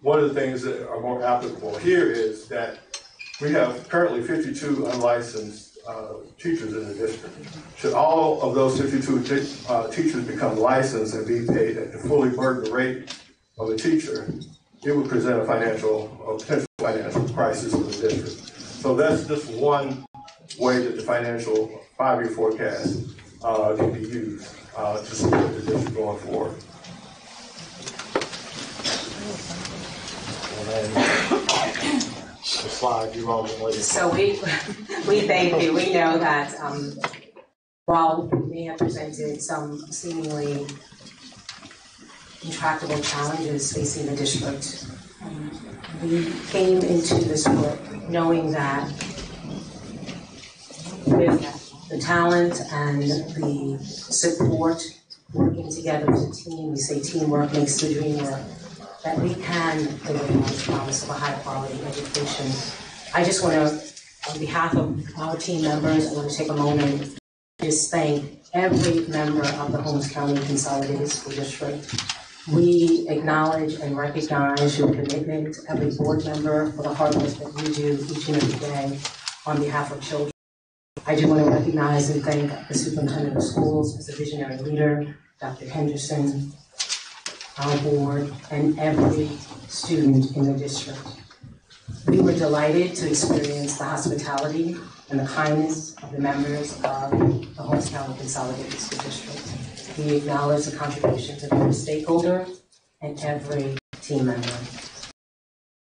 one of the things that are more applicable here is that we have currently 52 unlicensed teachers in the district. Should all of those 52 teachers become licensed and be paid at the fully burdened rate of a teacher, it would present a potential financial crisis for the district. So that's just one way that the financial 5-year forecast can be used to support the district going forward. The slide you all been waiting for. So we thank you. We know that while we may have presented some seemingly intractable challenges facing the district. We came into this work knowing that with the talent and the support, working together as a team, we say teamwork makes the dream work, that we can deliver on the promise of a high-quality education. I just want to, on behalf of our team members, I want to take a moment to just thank every member of the Holmes County Consolidated School District. We acknowledge and recognize your commitment, every board member, for the hard work that you do each and every day on behalf of children. I do want to recognize and thank the superintendent of schools as a visionary leader, Dr. Henderson, our board, and every student in the district. We were delighted to experience the hospitality and the kindness of the members of the Holmes County Consolidated School District. We acknowledge the contributions of every stakeholder and every team member.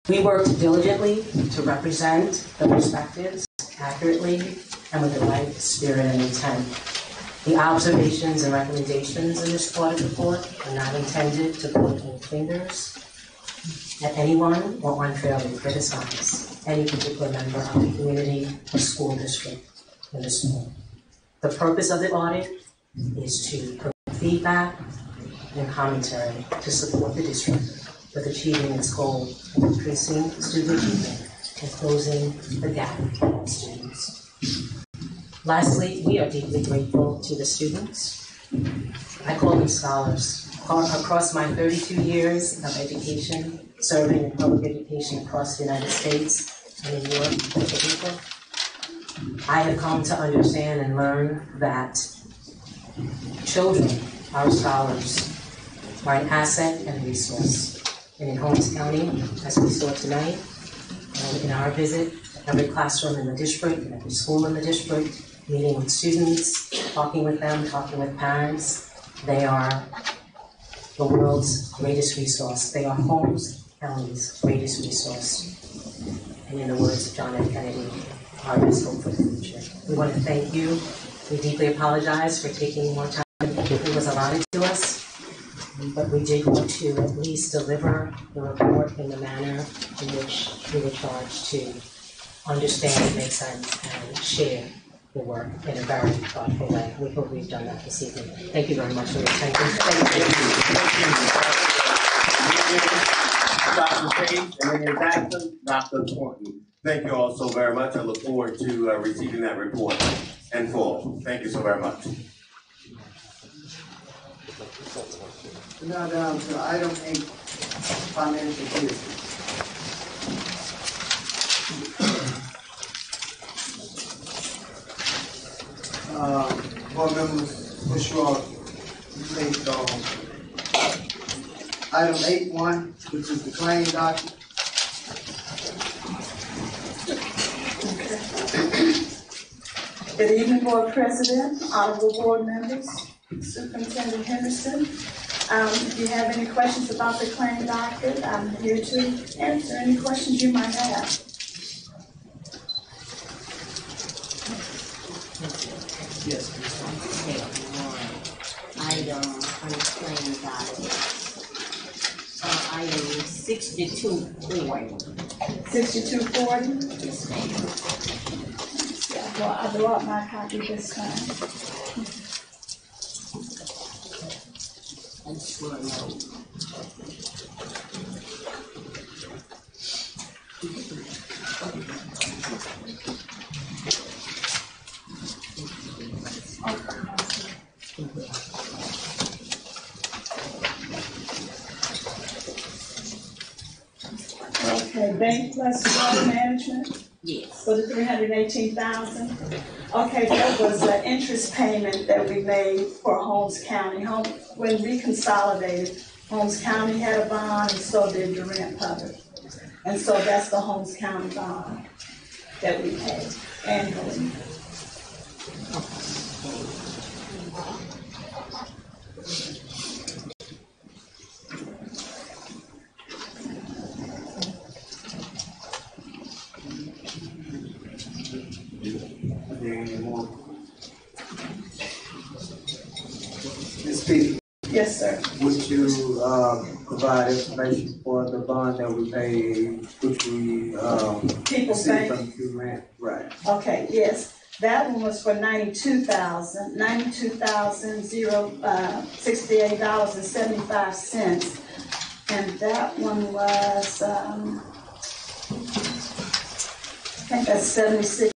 We worked diligently to represent the perspectives accurately and with the right spirit and intent. The observations and recommendations in this audit report are not intended to point any fingers at anyone or unfairly criticize any particular member of the community or school district in this moment. The purpose of the audit is to provide feedback and commentary to support the district with achieving its goal of increasing student achievement and closing the gap with students. Lastly, we are deeply grateful to the students. I call them scholars. Across my 32 years of education, serving in public education across the United States and in Europe in particular, I have come to understand and learn that children, our scholars, are an asset and a resource. And in Holmes County, as we saw tonight, in our visit, every classroom in the district, and every school in the district, meeting with students, talking with them, talking with parents, they are the world's greatest resource. They are Holmes County's greatest resource. And in the words of John F. Kennedy, our best hope for the future. We want to thank you. We deeply apologize for taking more time than it was allotted to us, but we did want to at least deliver the report in the manner in which we were charged to understand, make sense, and share the work in a very thoughtful way. We hope we've done that this evening. Thank you very much for your attention. Dr. Page, and then Jackson, Dr. Thornton. Thank you all so very much. I look forward to receiving that report in full. Thank you so very much. Now down to item 8, financial business. Board members, wish you all take item 8.1, which is the claim document. Good evening, Board President, honorable board members, Superintendent Henderson. If you have any questions about the claim docket, I'm here to answer any questions you might have. Yes. Item on the claim docket. Item 6240. 6240? Yes, ma'am. Well, I brought my copy this time. I just want to know. Okay, bank plus water management? Yes. For the $318,000. Okay, that was an interest payment that we made for Holmes County. When we consolidated, Holmes County had a bond, and so did Durant Public. And so that's the Holmes County bond that we pay annually. Ms. P, Yes, sir. would you provide information for the bond that we paid, which we, People's received Bank. from Q Grant, right? Okay, yes, that one was for $92,068.75. And that one was, I think that's 76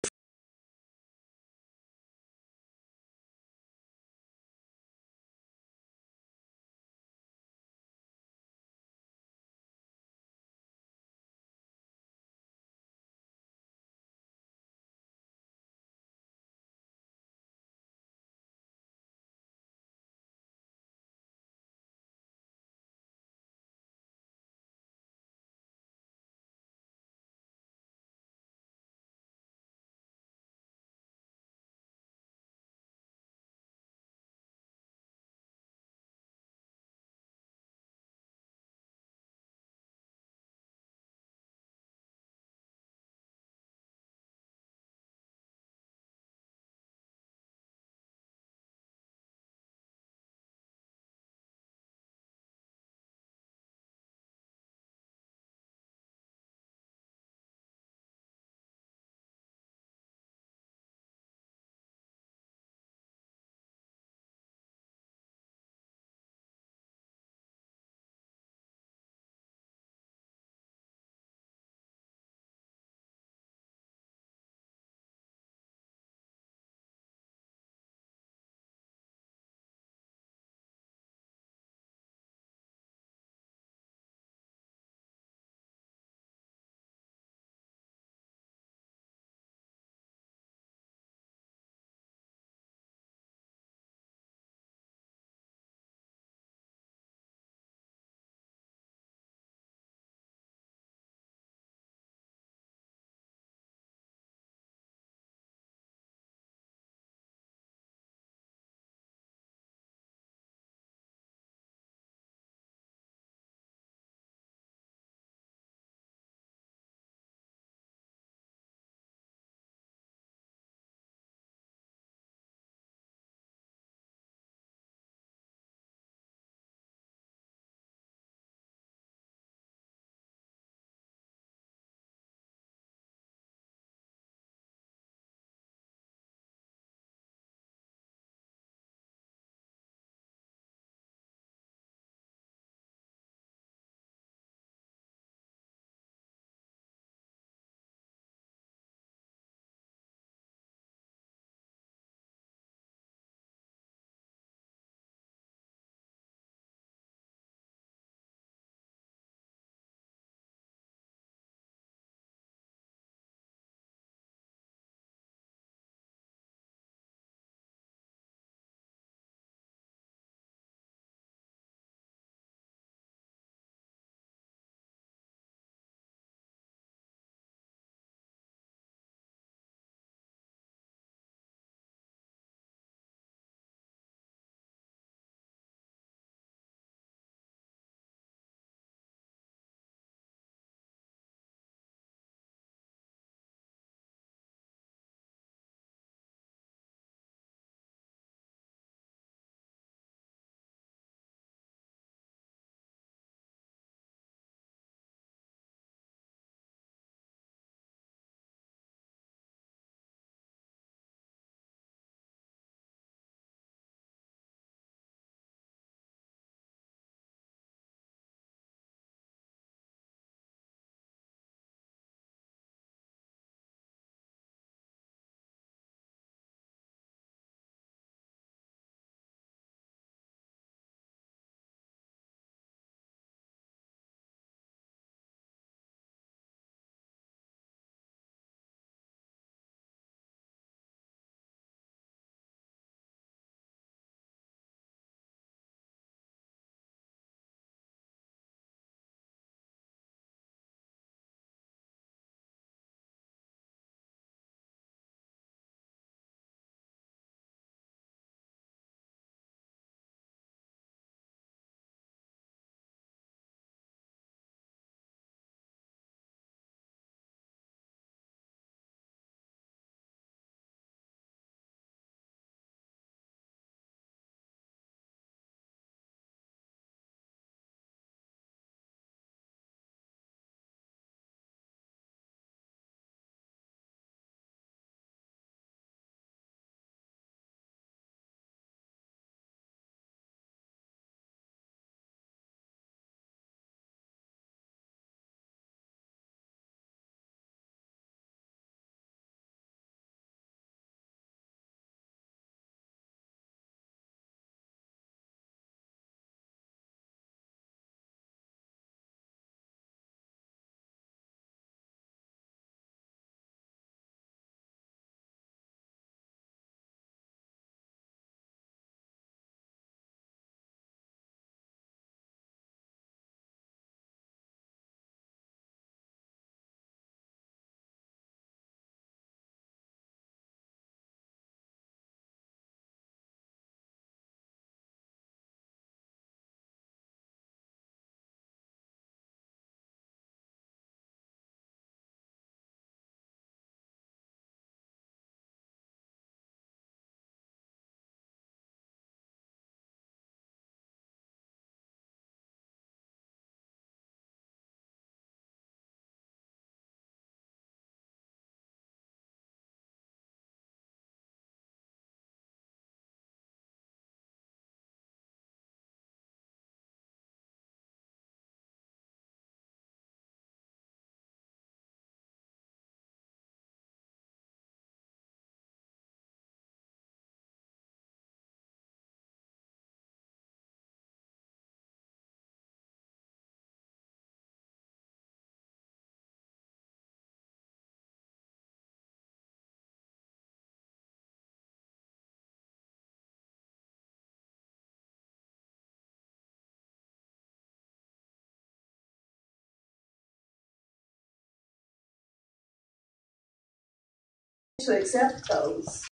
to accept those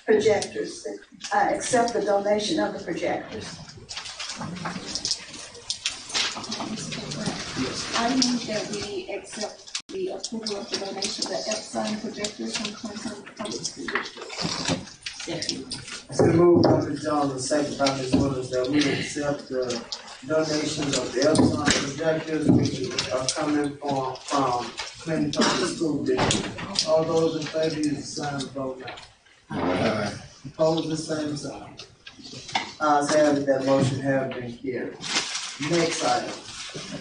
projectors, accept the donation of the projectors. I move that we accept the approval of the donation of the Epson projectors from Clinton Public School District. Second. It's been moved by Ms. Jones and second by Ms. Williams that we accept the donations of the Epson projectors which are coming from Clinton Public School District. All those in favor use the sign of vote now. Aye. Opposed, the same sign. Ayes have it, that motion has been carried. Next item,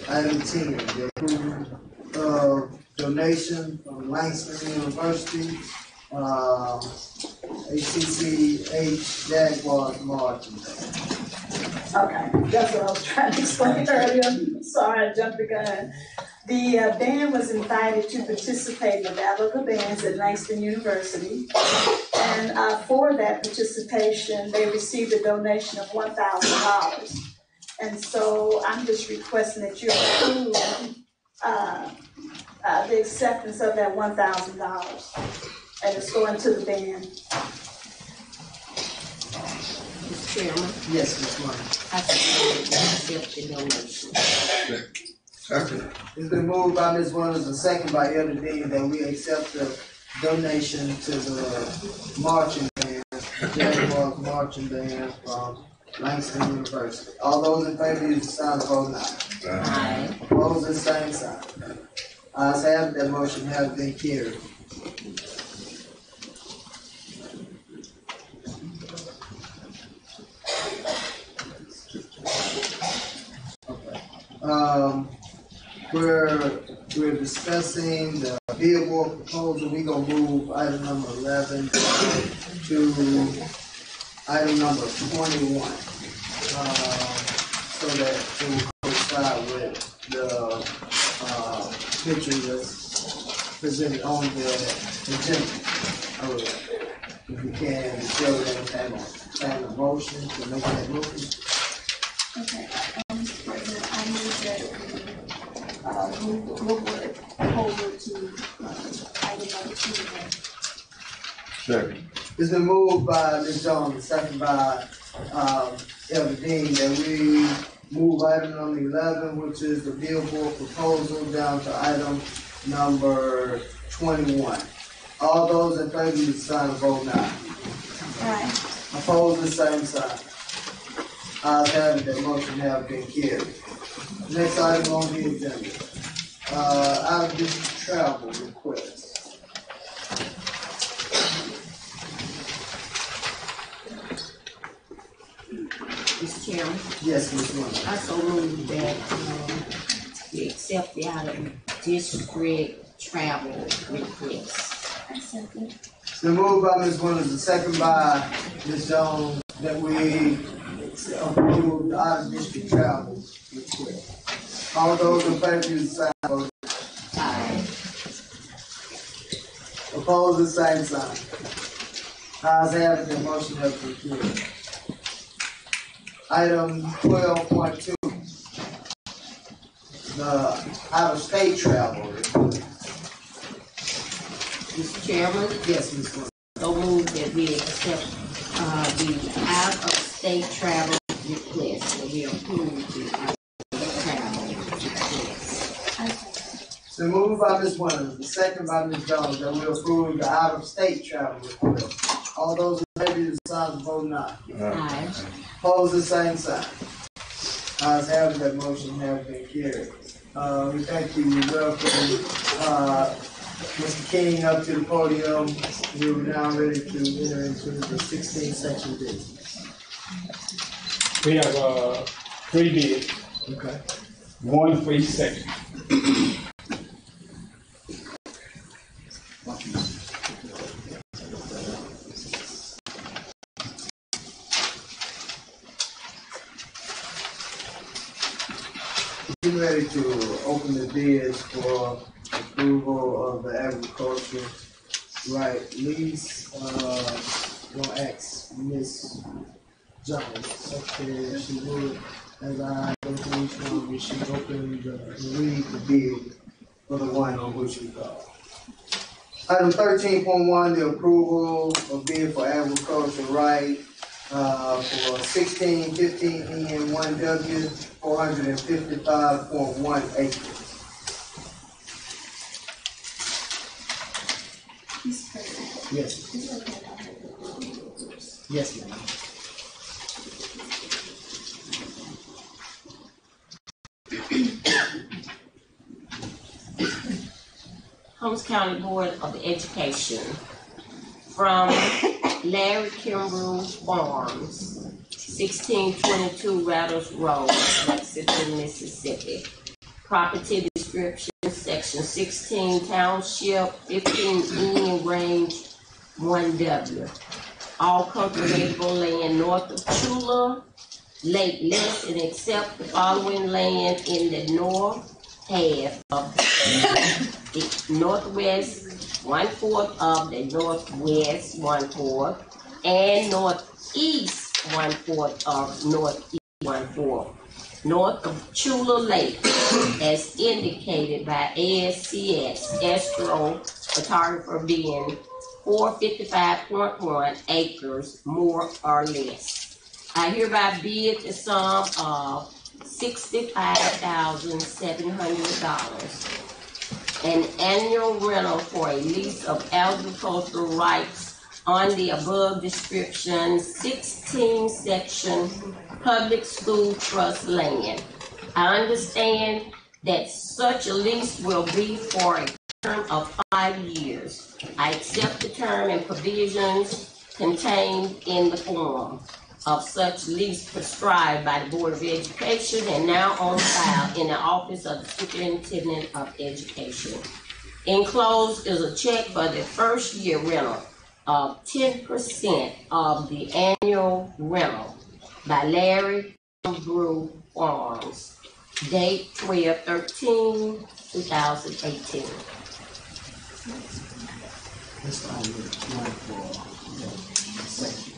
item 10, the approval of donation from Langston University, ACCH Jaguars Marching Band. Okay, that's what I was trying to explain earlier. Sorry, I jumped the gun. The band was invited to participate in the Battle of the Bands at Langston University. And for that participation, they received a donation of $1,000. And so I'm just requesting that you approve the acceptance of that $1,000. And it's going to the band. Mr. Chairman, Yes, Ms. Martin. I accept the donation. Second. It's been moved by Ms. Williams and second by Elder Dean that we accept the donation to the marching band, Jaguars Marching Band from Langston University. All those in favor use the sign of vote now. Aye. Opposed, the same sign. Ayes have it, that motion has been carried. We're discussing the billboard proposal. We're gonna move item number 11 to item number 21, so that it will coincide with the picture that's presented on the agenda. If we can, show them a motion to make that motion. Okay, Mr. President, I move that we move the billboard proposal to item number 21. Second. It's been moved by Ms. Jones and second by Elder Dean that we move item number 11, which is the billboard proposal, down to item number 21. All those in favor, use the sign of vote now. Aye. Opposed, the same sign. Ayes have it, that motion has been carried. Next item on the agenda, out of district travel request. Mr. Chairman, Yes, Ms. Williams. I so move that we accept the out of district travel request. I second. It's been moved by Ms. Williams and second by Ms. Jones that we approve the out-of-district travel request. All those in favor, use the sign of vote. Aye. Opposed, the same sign. Ayes have it, the motion has been carried. Item 12.2, the out-of-state travel request. Mr. Chairman, Yes, Ms. Williams. so move that we accept the out-of-state travel request, that we approve the out-of-state travel request. I second. It's been moved by Ms. Williams, and second by Ms. Jones, that we approve the out-of-state travel request. All those in favor, use the sign of vote now. Aye. Opposed, the same sign. Ayes have it, that motion has been carried. We thank you. We welcome Mr. King up to the podium. We're now ready to enter into the 16th section business. We have 3 bids, Okay. 1 for each section. Getting ready to open the bids for approval of the agriculture right lease. Gonna ask Ms. Jones if she would, as I go through each one, we should open the read the bid for the one on which we call. Item 13.1, the approval of bid for agricultural right for 1615 EN 1W, 455.1 acres. Yes. Yes, ma'am. Holmes County Board of Education, from Larry Kimbrough Farms, 1622 Rattles Road, Lexington, Mississippi. Property description, section 16, township, 15E, range 1W. All cultivatable land north of Chula Lake, less and except the following land in the north half of the northwest 1/4 of the northwest 1/4 and northeast 1/4 of northeast 1/4. North of Chula Lake, as indicated by ASCS Astro Photographer being 455.1 acres, more or less. I hereby bid the sum of $65,700. An annual rental for a lease of agricultural rights on the above description 16 section public school trust land. I understand that such a lease will be for a term of 5 years. I accept the term and provisions contained in the form of such lease prescribed by the Board of Education and now on file in the Office of the Superintendent of Education. Enclosed is a check for the first year rental of 10% of the annual rental by Larry Kimbrough Farms. Date 12/13/2018. That's the only one for section.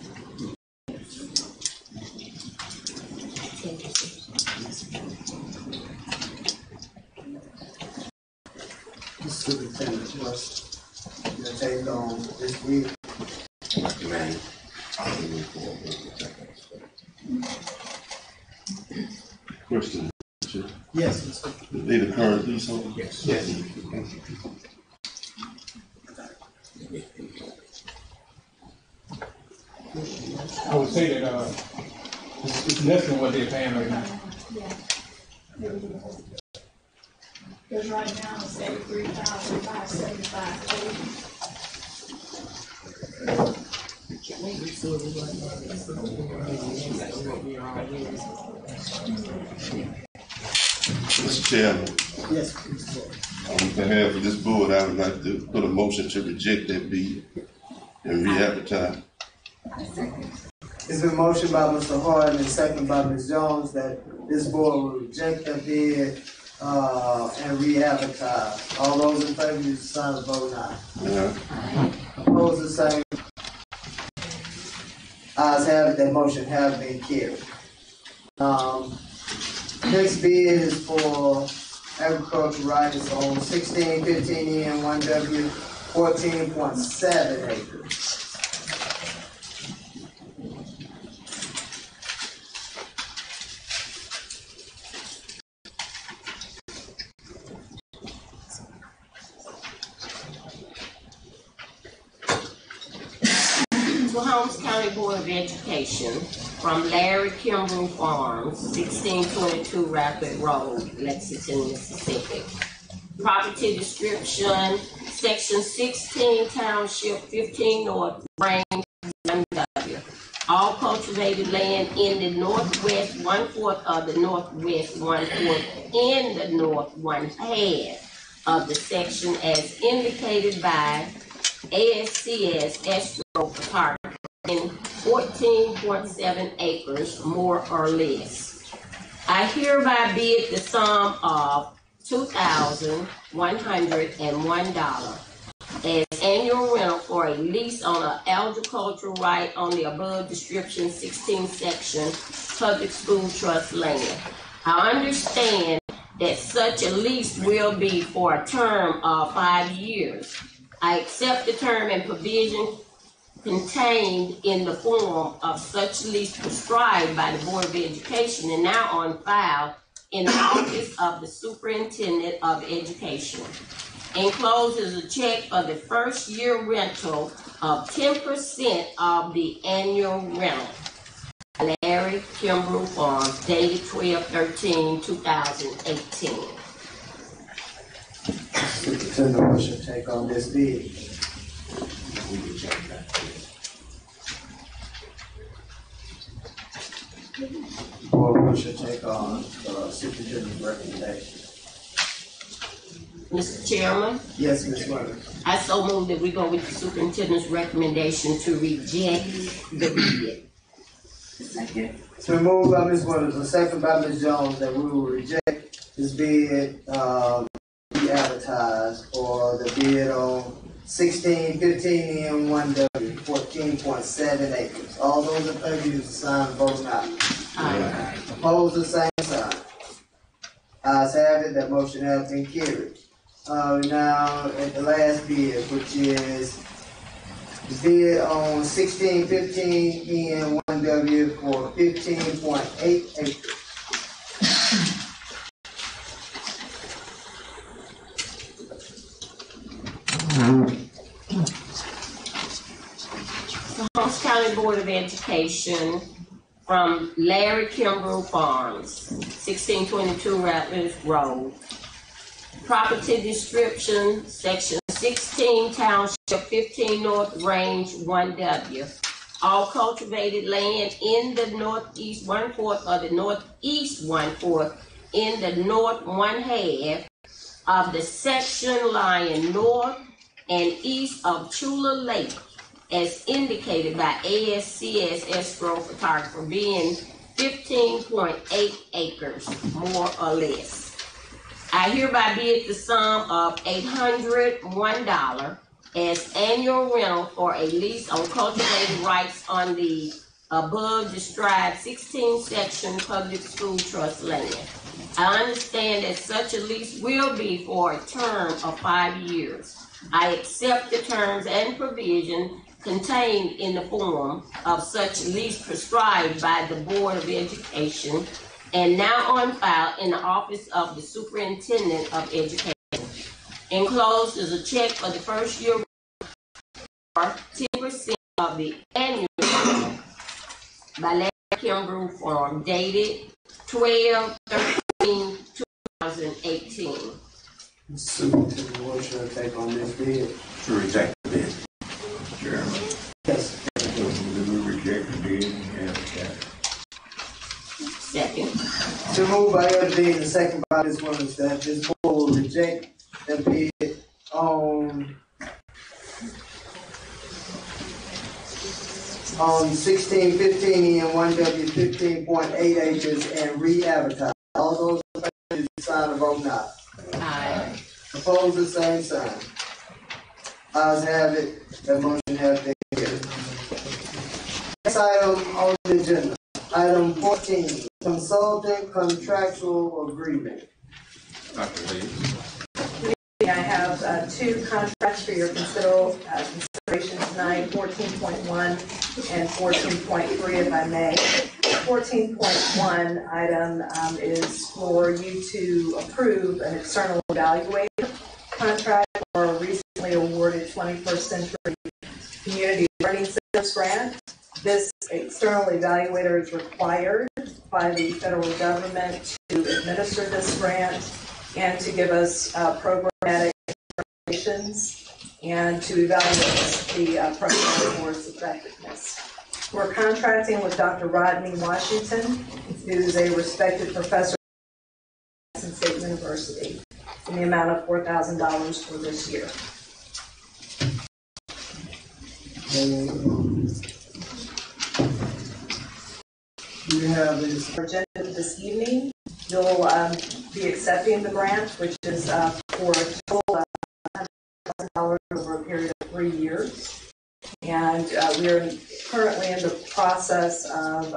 The superintendent was to take on this week. Question. Yes, Mr. They the current leaseholder? Yes. Yes. I would say that it's less than what they're paying right now. Yeah. Because right now it's $83,575. Mr. Chairman, Yes, Mr. on behalf of this board, I would like to put a motion to reject that bid and re-advertise. It's been motioned by Mr. Hart and second by Ms. Jones that this board will reject the bid and re-advertise. All those in favor, use the sign of vote aye. Opposed, the same. Ayes have it, that motion has been carried. Next bid is for agricultural rights on 1615 EN 1W, 14.7 acres. To Holmes County Board of Education, from Larry Kimbrough Farms, 1622 Rapid Road, Lexington, Mississippi. Property description, section 16, township 15 north, range 1W. All cultivated land in the northwest 1/4 of the northwest 1/4 in the north 1/2 of the section as indicated by ASCS Astro Photography in 14.7 acres, more or less. I hereby bid the sum of $2,101 as annual rental for a lease on an agricultural right on the above description 16 section public school trust land. I understand that such a lease will be for a term of 5 years. I accept the term and provision contained in the form of such lease prescribed by the Board of Education and now on file in the office of the Superintendent of Education. Enclosed is a check for the first year rental of 10% of the annual rental. Larry Kimbrough Farms, dated 12/13/2018. Superintendent, what's your take on this bid? Board, what's your take on superintendent's recommendation? Mr. Chairman? Yes, Ms. Weather. I so move that we go with the superintendent's recommendation to reject the bid. Second. It's been moved by Ms. Weathers and second by Ms. Jones that we will reject this bid, be advertised for the bid on 1615 N1W, 14.7 acres. All those in favor use the sign, vote aye. Aye. Opposed, the same sign. Ayes have it, that motion has been carried. Now, at the last bid, which is the bid on 1615 N1W for 15.8 acres. The Holmes County Board of Education from Larry Kimbrough Farms, 1622 Rattlers Road. Property description, section 16, township 15 North Range 1W. All cultivated land in the northeast 1/4 or the northeast 1/4 in the north 1/2 of the section lying north and east of Chula Lake, as indicated by ASCS escrow photographer, being 15.8 acres, more or less. I hereby bid the sum of $801 as annual rental for a lease on cultivated rights on the above described 16 section public school trust land. I understand that such a lease will be for a term of 5 years. I accept the terms and provision contained in the form of such lease prescribed by the Board of Education and now on file in the office of the Superintendent of Education. Enclosed is a check for the first year for 10% of the annual by Larry Kimbrough Farm, dated 12/13/2018. Superintendent, what's your take on this bid? To reject the bid. Chairman. Yes. We reject the bid and advertise. Second. To move by Ed Dean and second by Ms. Williams that this board will reject the bid on 1615 and 1W 15.8 acres and re-advertise. All those in favor, sign of vote aye. Aye. Opposed, the same sign. Ayes have it. That motion has been carried. Next item on the agenda. Item 14, consultant contractual agreement. Dr. Lee. I have two contracts for your consideration tonight, 14.1 and 14.3, if I may. 14.1 item is for you to approve an external evaluator contract for a recently awarded 21st Century Community Learning Centers grant. This external evaluator is required by the federal government to administer this grant and to give us programmatic recommendations and to evaluate the program for its effectiveness. We're contracting with Dr. Rodney Washington, who is a respected professor at Jackson State University, in the amount of $4,000 for this year. You have this agenda this evening. You'll be accepting the grant, which is for a total of $100,000 over a period of 3 years. And we're currently in the process of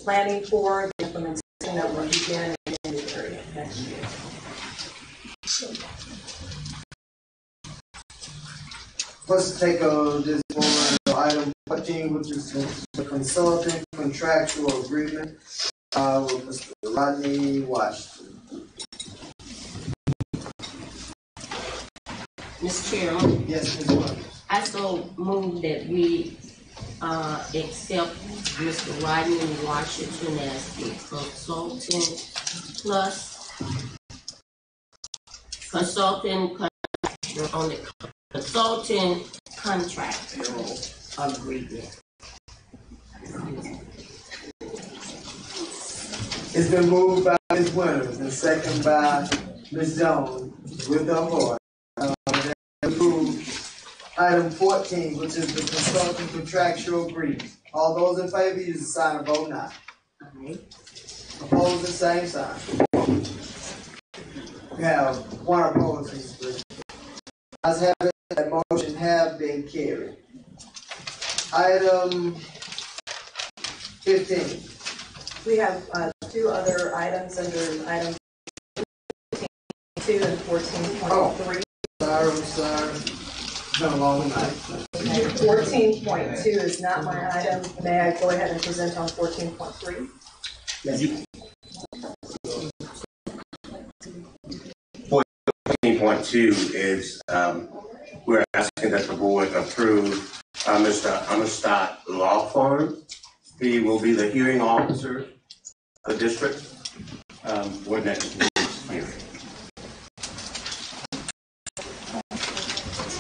planning for the implementation that will begin in January of next year. Let's take this one, item 14, which is the consulting contractual agreement with Mr. Rodney Washington. Mr. Chairman? Yes, Ms. Williams. I so move that we accept Mr. Rodney Washington as the consultant plus consultant on the consultant contractual agreement. It's been moved by Ms. Williams and second by Ms. Jones with the vote. Approve item 14, which is the consulting contractual agreement. All those in favor, use the sign of vote now. Opposed, the same sign. We have one opposed, Mr. President. As have it, that motion have been carried. Item 15. We have two other items under item 14.2 and 14.3. Sorry. It's been a long night. 14.2 is not my item. May I go ahead and present on 14.3? Yes. 14.2 is we're asking that the board approve Mr. Amistad Law Firm. He will be the hearing officer of the district when that is hearing.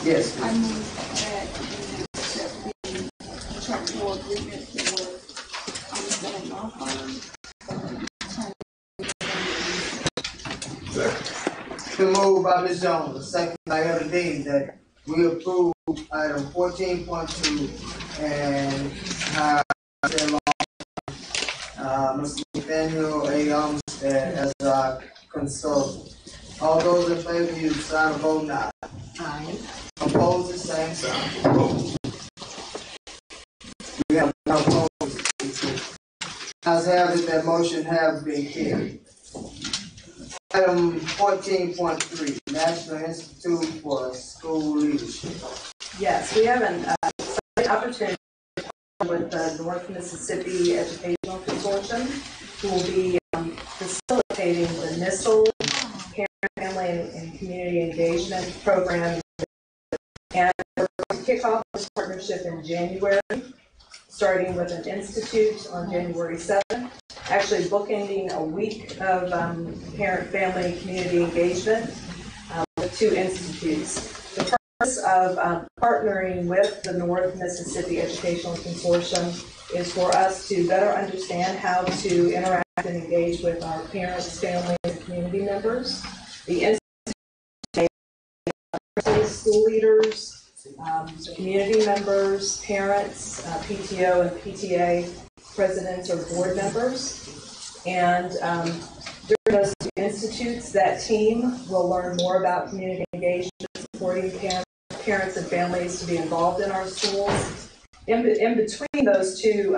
Yes. I move that we accept the contractual agreement for Amistad Law Firm. Been moved by Ms. Jones, second by Elder Dean, that we approve item 14.2 and Mr. Nathaniel A. Umstead as our consultant. All those in favor, use the sign of vote now. Aye. Opposed, the same sign. We have no opposed. As have it, that motion has been carried. Item 14.3, National Institute for School Leadership. Yes, we have an exciting opportunity with the North Mississippi Educational Consortium, who will be facilitating the NISL Parent, Family, and Community Engagement Program. And we're going to kick off this partnership in January, starting with an institute on January 7th, actually bookending a week of parent, family, community engagement with two institutes. The purpose of partnering with the North Mississippi Educational Consortium is for us to better understand how to interact and engage with our parents, families, and community members. The institute, school leaders, community members, parents, PTO and PTA presidents or board members. And during those two institutes, that team will learn more about community engagement, supporting parents and families to be involved in our schools. In between those two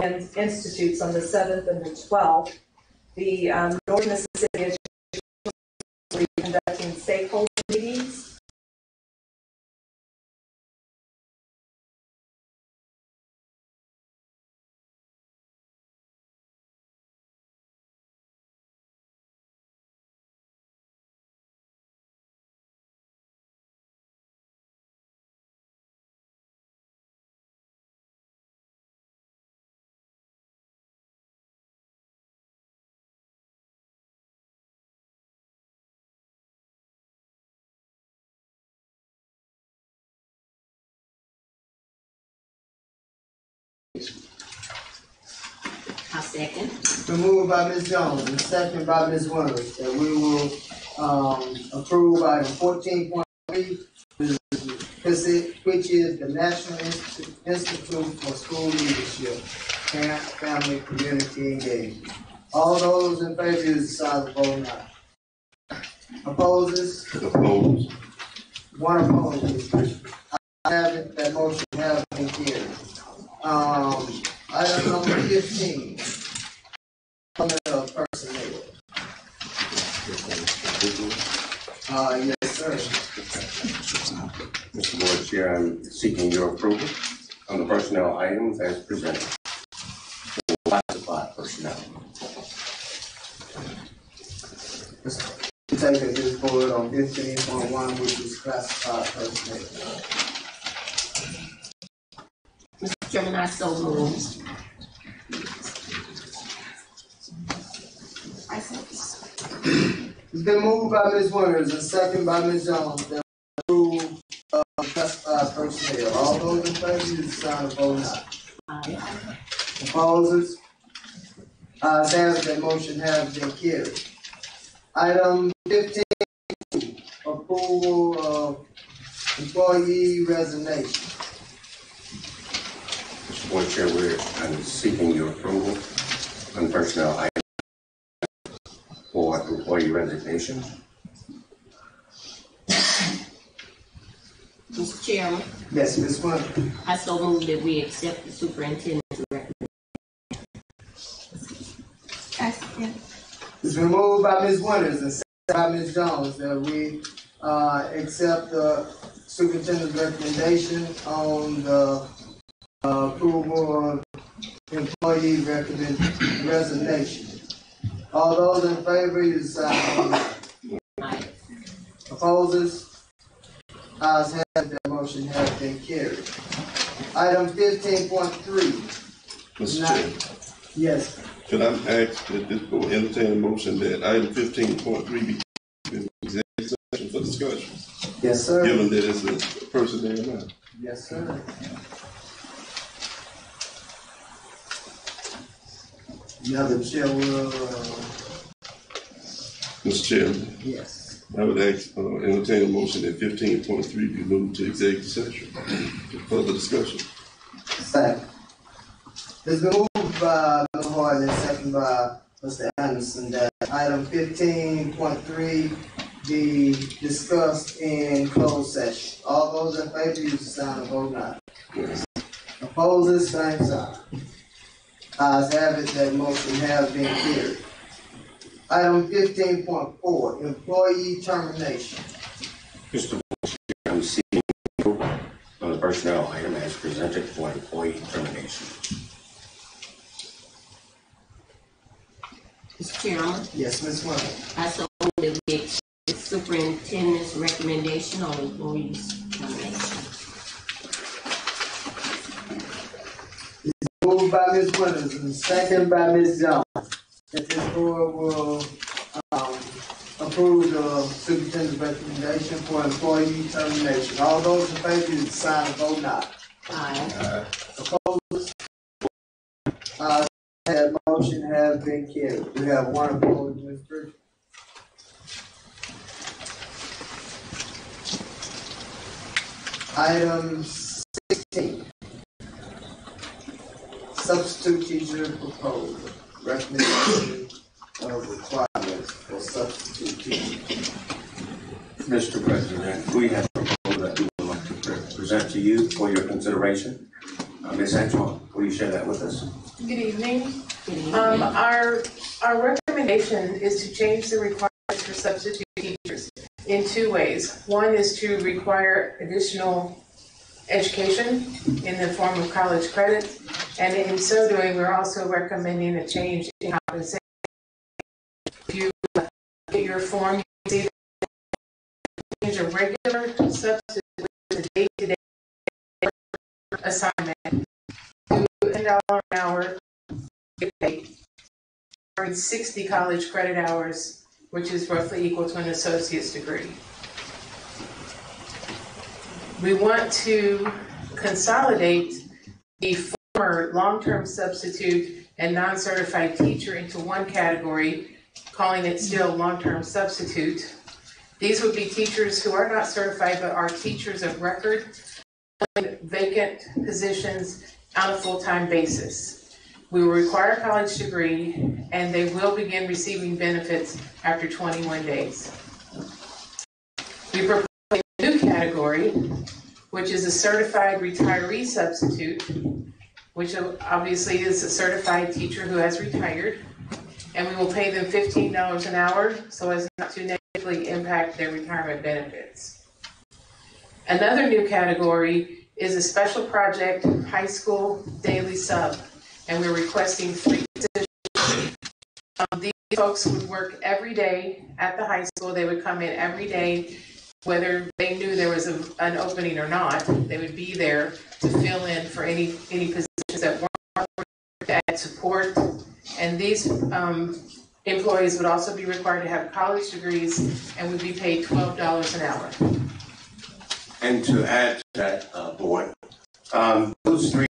institutes on the 7th and the 12th, the North Mississippi Education will be conducting stakeholder meetings. I second. Been moved by Ms. Jones and second by Ms. Williams that we will approve item 14.3, which is the National Institute for School Leadership, Parent, Family, Community Engagement. All those in favor, use the sign of vote now. Opposes? Opposed. One opposed. I have it, that motion has been carried. Item number 15. Personnel. Yes, sir. Mr. Morris. Mr. Chair, I'm seeking your approval on the personnel items as presented. Classified personnel. Taking this forward on 15.1, which is classified personnel. Mr. Chairman, I so move. It's been moved by Ms. Winters and second by Ms. Jones that approve classified personnel. All those in favor, use the sign of vote aye. Opposers? Ayes have it, that motion has been carried. Item 15, approval of employee resignation. Mr. Board Chair, I'm seeking your approval on personnel items for employee resignation. Mr. Chairman. Yes, Ms. Winters. I so move that we accept the superintendent's recommendation. It's been moved by Ms. Winters and seconded by Ms. Jones that we accept the superintendent's recommendation on the approval of employee resignation. All those in favor, use the sign of aye. Opposers? Ayes have it, that motion has been carried. Item 15.3. Mr. Chair. Yes. Could I ask that this board entertain a motion that item 15.3 be in executive session for discussion? Yes, sir. Given that it's a personnel matter. Yes, sir. Another chair will. Mr. Chairman. Yes. I would entertain a motion that 15.3 be moved to executive session for further discussion. Second. It's been moved by Mr. Hart and second by Mr. Anderson that item 15.3 be discussed in closed session. All those in favor, use the sign of vote aye. Yes. Opposers, same sign. Ayes have it, that motion has been carried. Item 15.4, employee termination. Mr. Board Chair, I'm seeking approval on the personnel item as presented for employee termination. Mr. Chairman. Yes, Ms. Winters. I so move that we accept the superintendent's recommendation on employees termination. Moved by Ms. Winters and second by Ms. Jones. That this board will approve the superintendent's recommendation for employee termination. All those in favor, use the sign of vote aye. Aye. Opposed? That motion has been carried. We have one opposed, Ms. Bridget. Item 16. Substitute teacher proposal. Recommendation of requirements for substitute teachers. Mr. President, we have a proposal that we would like to present to you for your consideration. Ms. Antoine, will you share that with us? Good evening. Our recommendation is to change the requirements for substitute teachers in two ways. One is to require additional education in the form of college credits, and in so doing, we're also recommending a change in compensation. If you get your form, you see that change a regular substitute with a day-to-day assignment to $10 an hour, get paid, earning 60 college credit hours, which is roughly equal to an associate's degree. We want to consolidate the former long-term substitute and non-certified teacher into one category, calling it still long-term substitute. These would be teachers who are not certified but are teachers of record in vacant positions on a full-time basis. We will require a college degree, and they will begin receiving benefits after 21 days. We propose a new category, which is a certified retiree substitute, which obviously is a certified teacher who has retired, and we will pay them $15 an hour so as not to negatively impact their retirement benefits. Another new category is a special project high school daily sub, and we're requesting 3 positions. These folks would work every day at the high school. They would come in every day, whether they knew there was an opening or not. They would be there to fill in for any positions that weren't, to add support. And these employees would also be required to have college degrees and would be paid $12 an hour. And to add to that, board, those 3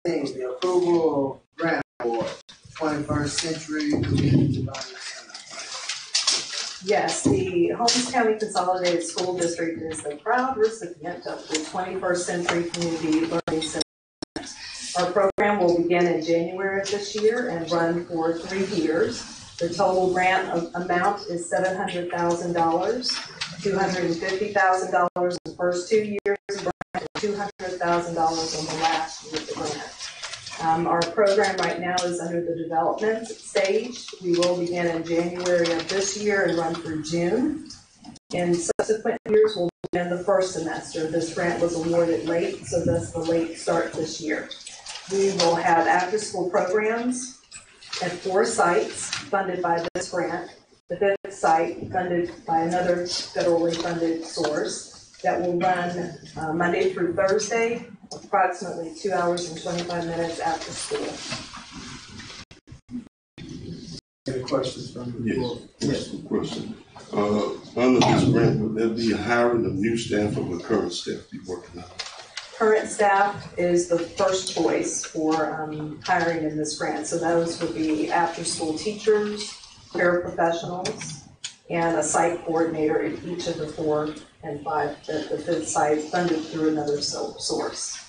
the approval of grant award, 21st Century Community Learning Center. Yes, the Holmes County Consolidated School District is the proud recipient of the 21st Century Community Learning Center. Our program will begin in January of this year and run for 3 years. The total grant amount is $700,000, $250,000 in the first 2 years, and $200,000 on the last year of the grant. Our program right now is under the development stage. We will begin in January of this year and run through June. In subsequent years, we'll begin the first semester. This grant was awarded late, so that's the late start this year. We will have after-school programs at 4 sites funded by this grant. The 5th site funded by another federally funded source that will run Monday through Thursday, approximately 2 hours and 25 minutes after school. Any questions from the board? Yes, question. Under this grant, will there be hiring of new staff or will current staff be working on? Current staff is the first choice for hiring in this grant. So those would be after-school teachers, paraprofessionals, and a site coordinator at each of the 4 and 5, the 5th site funded through another source.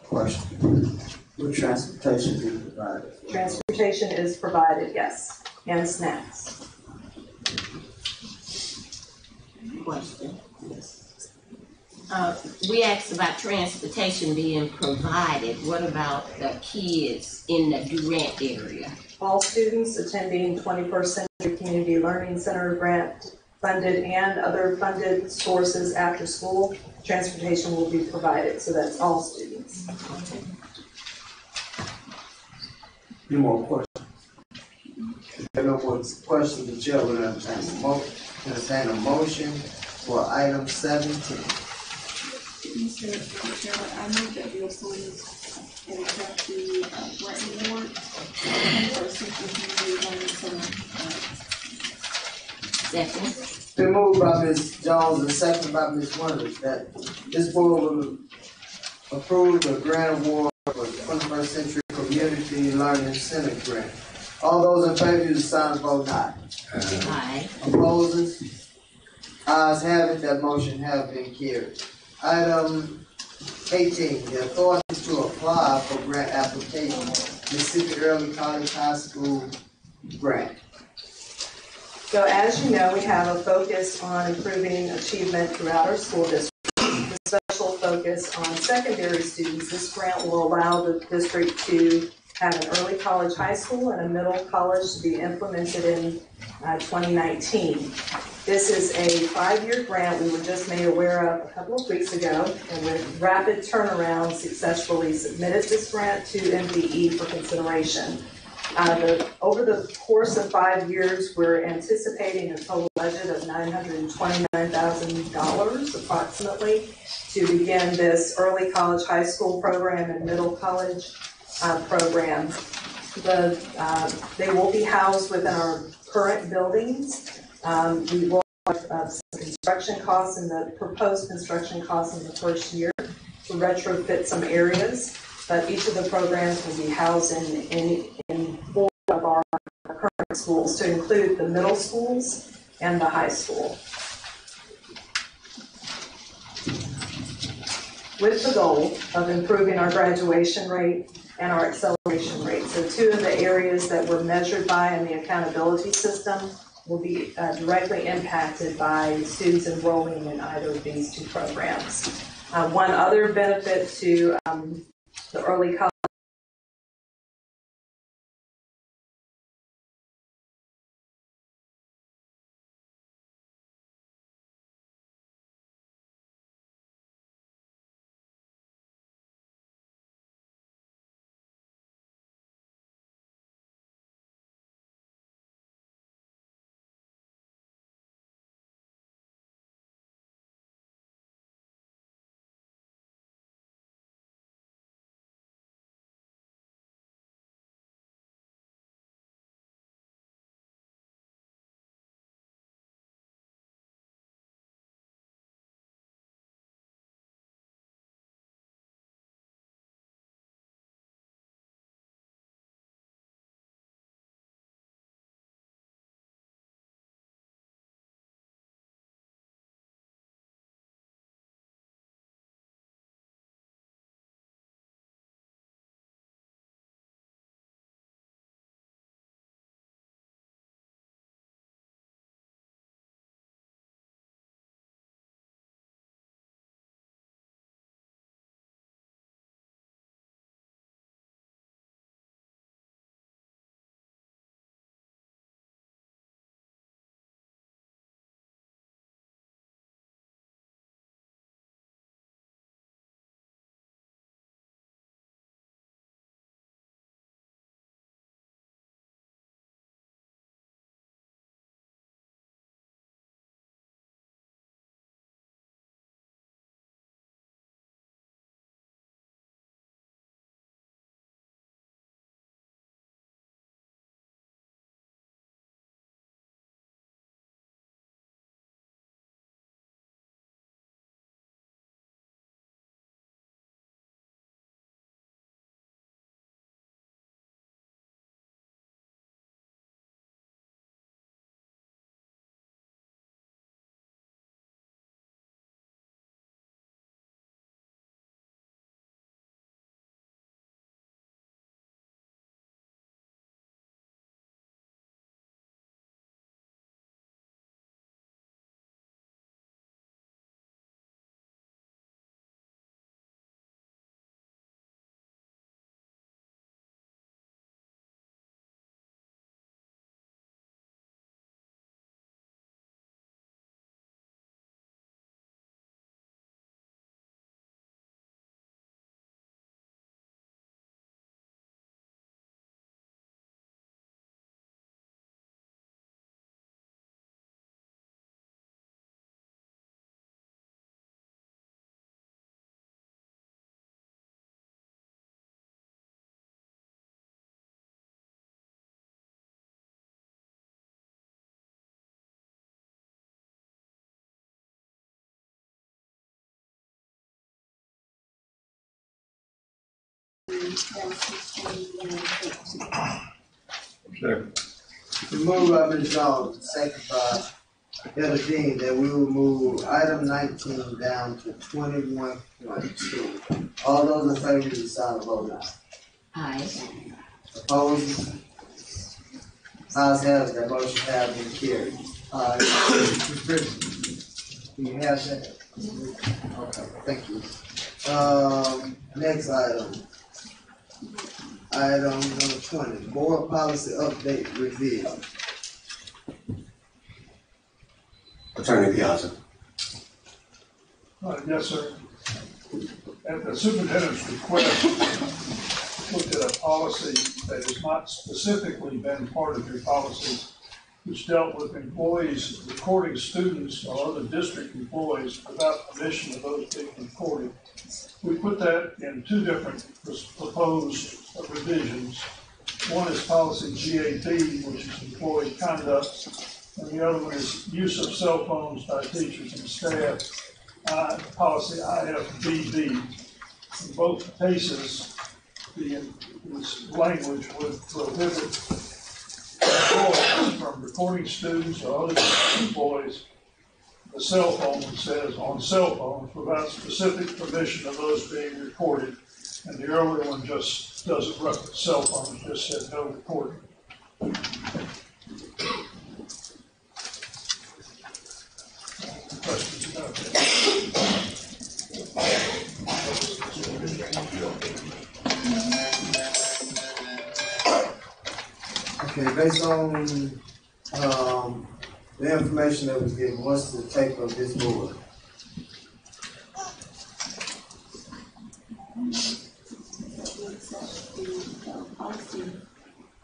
Question. Will transportation be provided? Transportation is provided, yes, and snacks. Question. We asked about transportation being provided. What about the kids in the Durant area? All students attending 21st Century Community Learning Center grant funded and other funded sources after school, transportation will be provided. So that's all students. Any more questions? If there are no more questions, the chair will entertain a motion for item 17. Mr. Chairman, I move that we approve and accept the grant award for Central Community Learning Center. Second. Been moved by Ms. Jones and second by Ms. Wonders that this board will approve the grant award for the 21st Century Community Learning Center grant. All those in favor, use the sign of vote aye. Aye. Opposers? Ayes have it, that motion has been carried. Item 18, the authority to apply for grant application, Mississippi Early College High School grant. So as you know, we have a focus on improving achievement throughout our school district. The special focus on secondary students. This grant will allow the district to have an early college high school and a middle college to be implemented in 2019. This is a 5-year grant we were just made aware of a couple of weeks ago, and with rapid turnaround successfully submitted this grant to MDE for consideration. Over the course of 5 years, we're anticipating a total budget of $929,000 approximately to begin this early college high school program and middle college program. They will be housed within our current buildings. We will have some construction costs and the proposed construction costs in the first year to retrofit some areas, but each of the programs will be housed in 4 of our current schools, to include the middle schools and the high school, with the goal of improving our graduation rate and our acceleration rate. So 2 of the areas that were measured by in the accountability system will be directly impacted by students enrolling in either of these 2 programs. One other benefit to the early college Moved by Ms. Jones, second by Elder Dean, that we will move item 19 down to 21.2. All those in favor, please sign the vote now. Aye. Opposed? Ayes have it, that motion has been carried. Ms. Britton, do you have that? Okay, thank you. Next item. Item number 20, board policy update review. Attorney Piazza. Yes, sir. At the superintendent's request, looked at a policy that has not specifically been part of your policy, which dealt with employees recording students or other district employees without permission of those being recorded. We put that in two different proposed revisions. One is policy GAB, which is employee conduct, and the other one is use of cell phones by teachers and staff, policy IFBB. In both cases, this language would prohibit employees from recording students or other employees. The cell phone says on cell phones without specific permission of those being recorded, and the earlier one just doesn't reference cell phones, just said no recording. Questions about that? Okay, based on the information that was given, what's the take of this board? Policy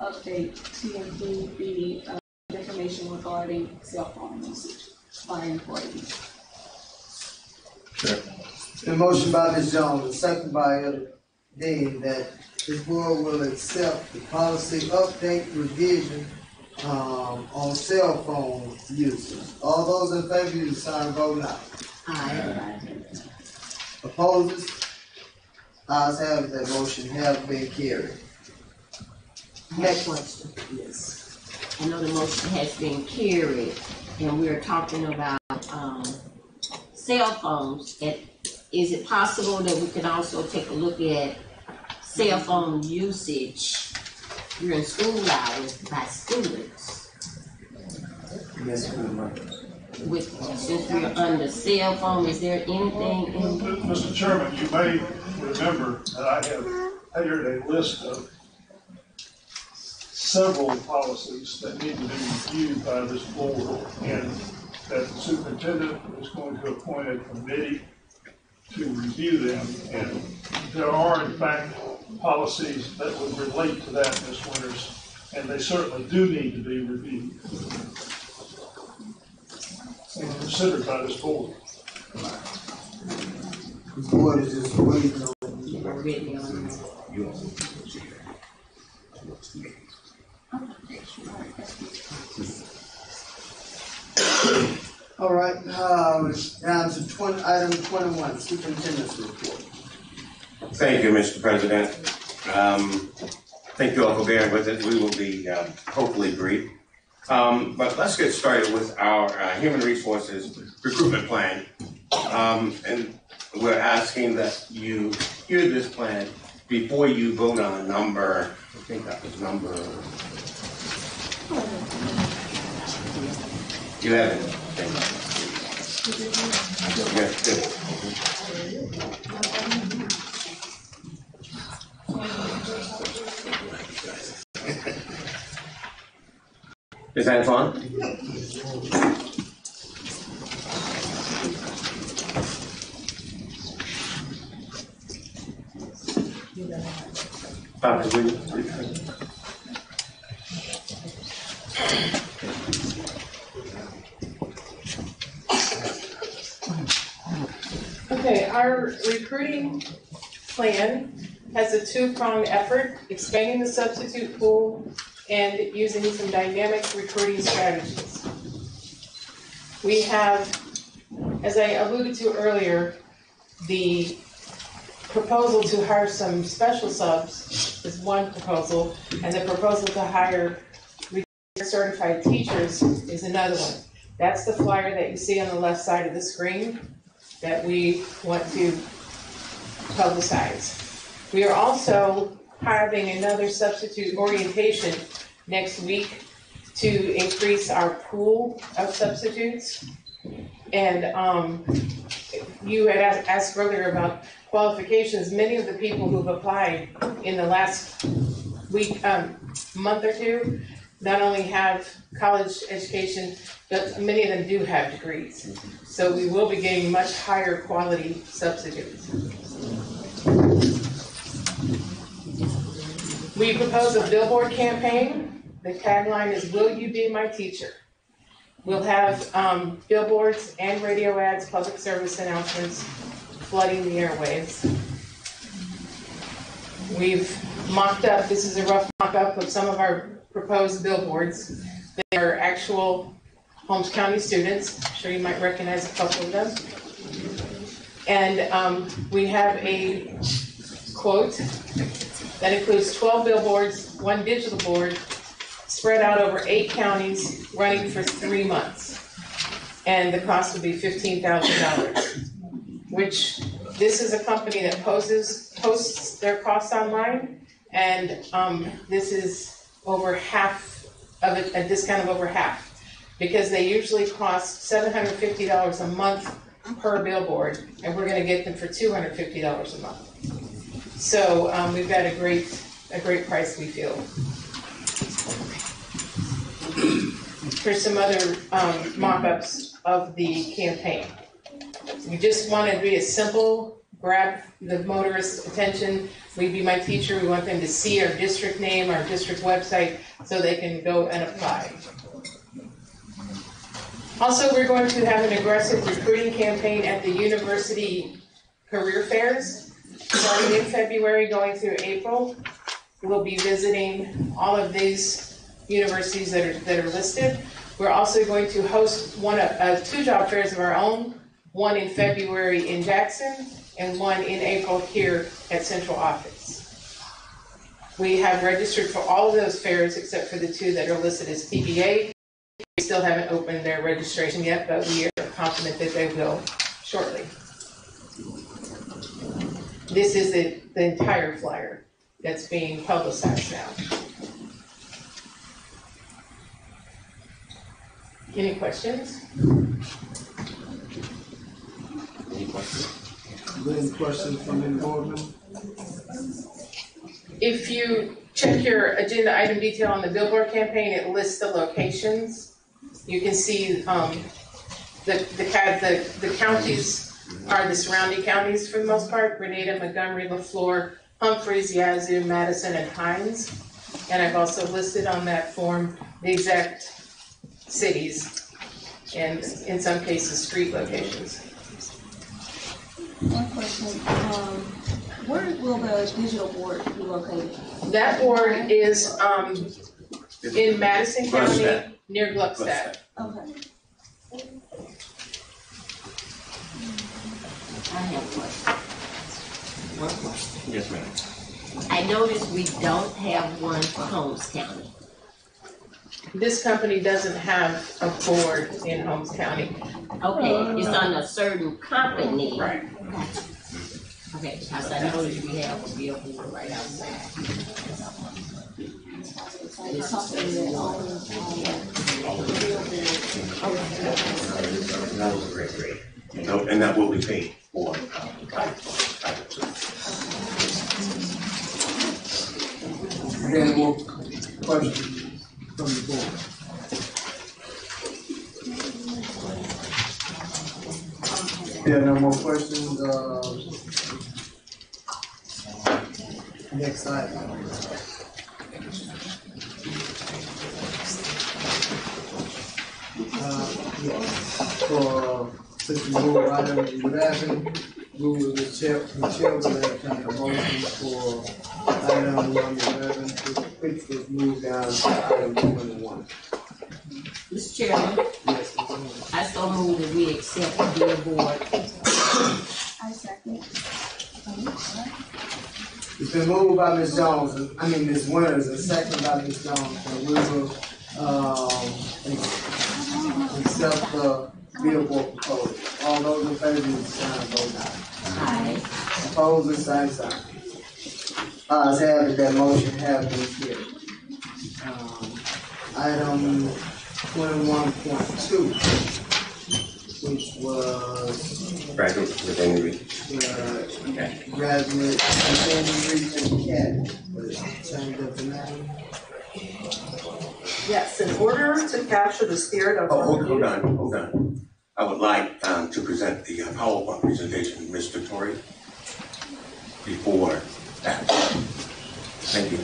update to include the information regarding cell phone usage by employees. Sure. The motion by Ms. Jones, and second by Elder Dean, that this board will accept the policy update revision on cell phone usage. All those in favor, you sign vote now. Aye. Opposes? Ayes have it, that motion has been carried. Next question. Yes. I know the motion has been carried, and we're talking about cell phones. Is it possible that we can also take a look at cell phone usage during school hours by students? Yes, Since we're under cell phone, is there anything in? Mr. Chairman, you may remember that I have prepared a list of several policies that need to be reviewed by this board, and that the superintendent is going to appoint a committee to review them. And there are, in fact, policies that would relate to that, Ms. Winters, and they certainly do need to be reviewed and considered by this board. The board is just waiting on. All right, down to item 21, superintendent's report. Thank you, Mr. President. Thank you all for bearing with it. We will be hopefully brief. But let's get started with our human resources recruitment plan. And we're asking that you hear this plan before you vote on number, I think that was number 11. Yes, good. Is that fun? Okay, our recruiting plan has a two-pronged effort, expanding the substitute pool and using some dynamic recruiting strategies. We have, as I alluded to earlier, the proposal to hire some special subs is one proposal, and the proposal to hire certified teachers is another one. That's the flyer that you see on the left side of the screen that we want to publicize. We are also having another substitute orientation next week to increase our pool of substitutes. And you had asked earlier about qualifications. Many of the people who've applied in the last week, month or two, not only have college education, but many of them do have degrees. So we will be getting much higher quality substitutes. We propose a billboard campaign. The tagline is, "Will you be my teacher?" We'll have billboards and radio ads, public service announcements flooding the airwaves. We've mocked up, this is a rough mock-up of some of our proposed billboards. They are actual Holmes County students. I'm sure you might recognize a couple of them. And we have a quote that includes 12 billboards, 1 digital board, spread out over 8 counties, running for 3 months. And the cost would be $15,000, which this is a company that posts their costs online, and this is over half of it, a discount of over half, because they usually cost $750 a month per billboard, and we're going to get them for $250 a month. So we've got a great price, we feel. Here's some other mock-ups of the campaign. We just want to be a simple, grab the motorist's attention. Will be my teacher. We want them to see our district name, our district website, so they can go and apply. Also, we're going to have an aggressive recruiting campaign at the university career fairs, starting in February, going through April. We'll be visiting all of these universities that are listed. We're also going to host 2 job fairs of our own, one in February in Jackson and one in April here at Central Office. We have registered for all of those fairs except for the 2 that are listed as TBA. We still haven't opened their registration yet, but we are confident that they will shortly. This is the entire flyer that's being publicized now. Any questions? Any questions? Any questions from any board member? If you check your agenda item detail on the billboard campaign, it lists the locations. You can see the counties are the surrounding counties for the most part: Grenada, Montgomery, LaFleur, Humphreys, Yazoo, Madison, and Hines. And I've also listed on that form the exact cities and, in some cases, street locations. One question, where will the digital board be located? That board is in Madison County, Gluckstadt. near Gluckstadt. Okay. I have a question. Yes, ma'am. I noticed we don't have one for Holmes County. This company doesn't have a board in Holmes County. Okay, it's on a certain company. Right. Okay, because I noticed we have a billboard right outside. It's something that Great. And that will be paid for. Any more questions from the board? There are no more questions. Next item. For since we move item 11, the chair will entertain a motion for item number 11, which was moved down to item 21. Mr. Chairman, Yes, I so move that we accept the billboard. I second. It's been moved by Ms. Jones, Ms. Winters, and seconded by Ms. Jones, and we will, accept the billboard proposal. All those in favor, use the sign, vote aye. Opposed, the same sign. Ayes have it, that motion has been carried. Item 21.2, which was Graduates within reach. Graduate within reach academy. Change of the name. Yes, in order to capture the spirit of. Hold on. I would like to present the PowerPoint presentation, Mr. Torrey, before that. Thank you.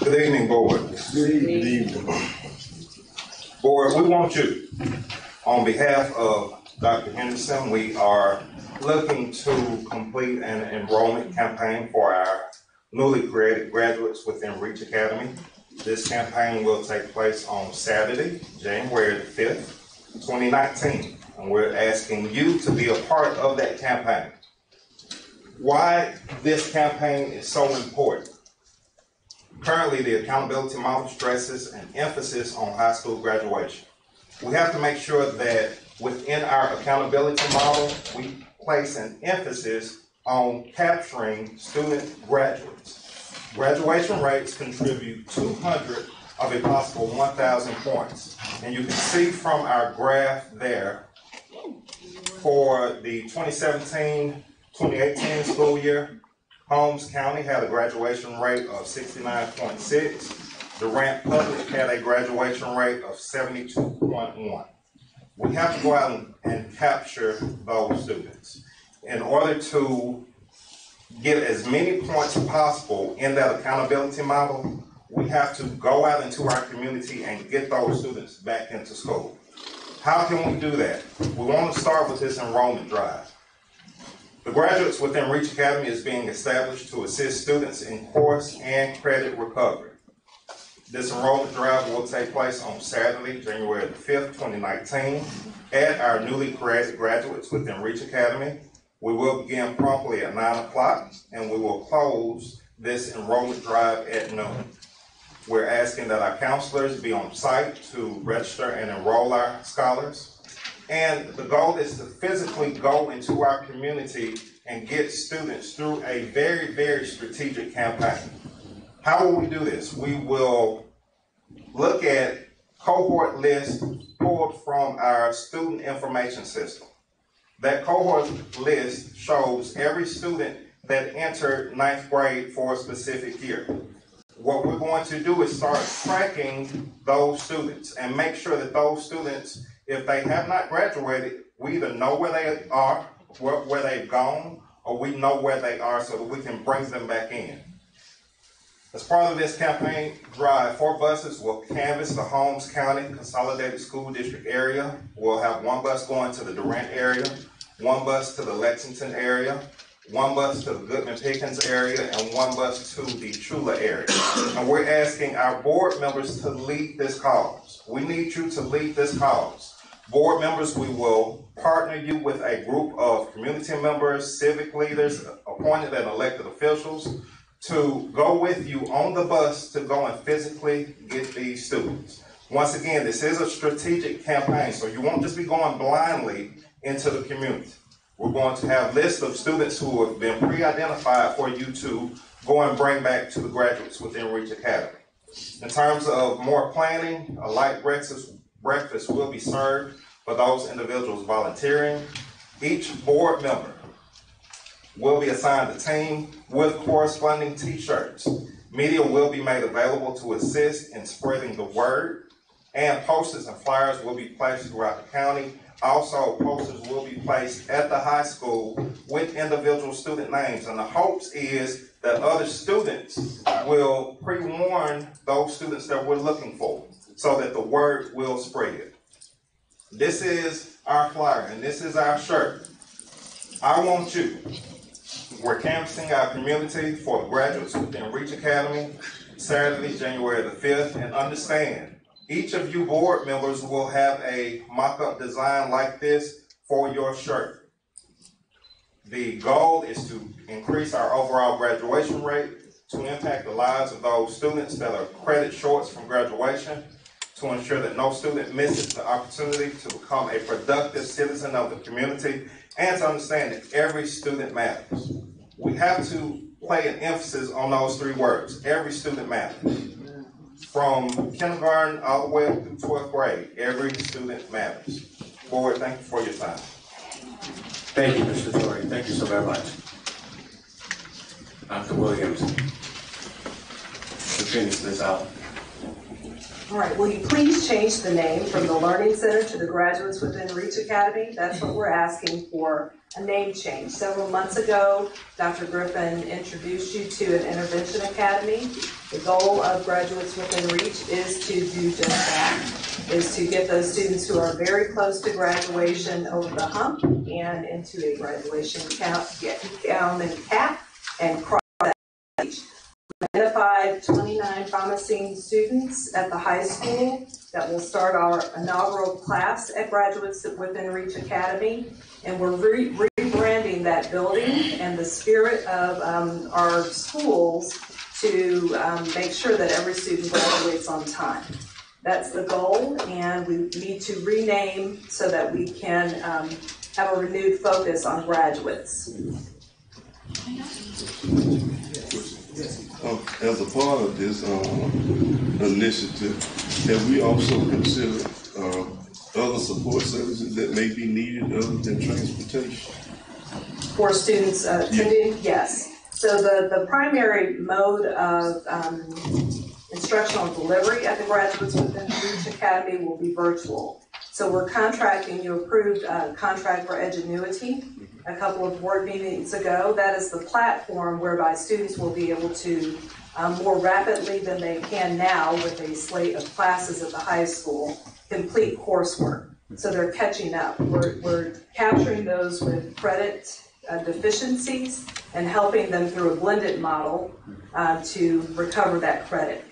Good evening, board. Good evening. Board, we want you, on behalf of Dr. Henderson, we are looking to complete an enrollment campaign for our newly created graduates within Reach Academy. This campaign will take place on Saturday, January the 5th, 2019, and we're asking you to be a part of that campaign. Why this campaign is so important. Currently, the accountability model stresses an emphasis on high school graduation. We have to make sure that within our accountability model, we place an emphasis on capturing student graduates. Graduation rates contribute 200 of a possible 1,000 points. And you can see from our graph there, for the 2017-2018 school year, Holmes County had a graduation rate of 69.6. Durant Public had a graduation rate of 72.1. We have to go out and capture those students. In order to get as many points as possible in that accountability model, we have to go out into our community and get those students back into school. How can we do that? We want to start with this enrollment drive. The Graduates Within Reach Academy is being established to assist students in course and credit recovery. This enrollment drive will take place on Saturday, January the 5th, 2019, at our newly created Graduates Within Reach Academy. We will begin promptly at 9 o'clock, and we will close this enrollment drive at noon. We're asking that our counselors be on site to register and enroll our scholars. And the goal is to physically go into our community and get students through a very, very strategic campaign. How will we do this? We will look at cohort lists pulled from our student information system. That cohort list shows every student that entered 9th grade for a specific year. What we're going to do is start tracking those students and make sure that those students, if they have not graduated, we either know where they are, where they've gone, or we know where they are so that we can bring them back in. As part of this campaign drive, 4 buses will canvass the Holmes County Consolidated School District area. We'll have 1 bus going to the Durant area, 1 bus to the Lexington area, 1 bus to the Goodman-Pickens area, and 1 bus to the Chula area. And we're asking our board members to lead this cause. We need you to lead this cause. Board members, we will partner you with a group of community members, civic leaders, appointed and elected officials to go with you on the bus to go and physically get these students. Once again, this is a strategic campaign, so you won't just be going blindly into the community. We're going to have lists of students who have been pre-identified for you to go and bring back to the Graduates Within Reach Academy. In terms of more planning, a light breakfast will be served for those individuals volunteering. Each board member will be assigned a team with corresponding t-shirts. Media will be made available to assist in spreading the word, and posters and flyers will be placed throughout the county. Also, posters will be placed at the high school with individual student names, and the hopes is that other students will pre-warn those students that we're looking for so that the word will spread. This is our flyer, and this is our shirt. I want you. We're canvassing our community for the Graduates Within Reach Academy, Saturday, January the 5th, and understand, each of you board members will have a mock-up design like this for your shirt. The goal is to increase our overall graduation rate, to impact the lives of those students that are credit shorts from graduation, to ensure that no student misses the opportunity to become a productive citizen of the community, and to understand that every student matters. We have to play an emphasis on those three words. Every student matters. From kindergarten all the way up through 12th grade, every student matters. Board, thank you for your time. Thank you, Mr. Torrey. Thank you so very much. Dr. Williams, to finish this out. All right, will you please change the name from the Learning Center to the Graduates Within Reach Academy? That's what we're asking for, a name change. Several months ago, Dr. Griffin introduced you to an intervention academy. The goal of Graduates Within Reach is to do just that, is to get those students who are very close to graduation over the hump and into a graduation gown and cap and cross that stage. We identified 29 promising students at the high school that will start our inaugural class at Graduates Within Reach Academy, and we're rebranding that building and the spirit of our schools to make sure that every student graduates on time. That's the goal, and we need to rename so that we can have a renewed focus on graduates. As a part of this initiative, have we also considered other support services that may be needed other than transportation? For students attending, yes. So the primary mode of instructional delivery at the Graduates Within Reach Academy will be virtual. So we're contracting, you approved a contract for Edgenuity a couple of board meetings ago. That is the platform whereby students will be able to more rapidly than they can now with a slate of classes at the high school, complete coursework. So they're catching up. We're capturing those with credit deficiencies and helping them through a blended model to recover that credit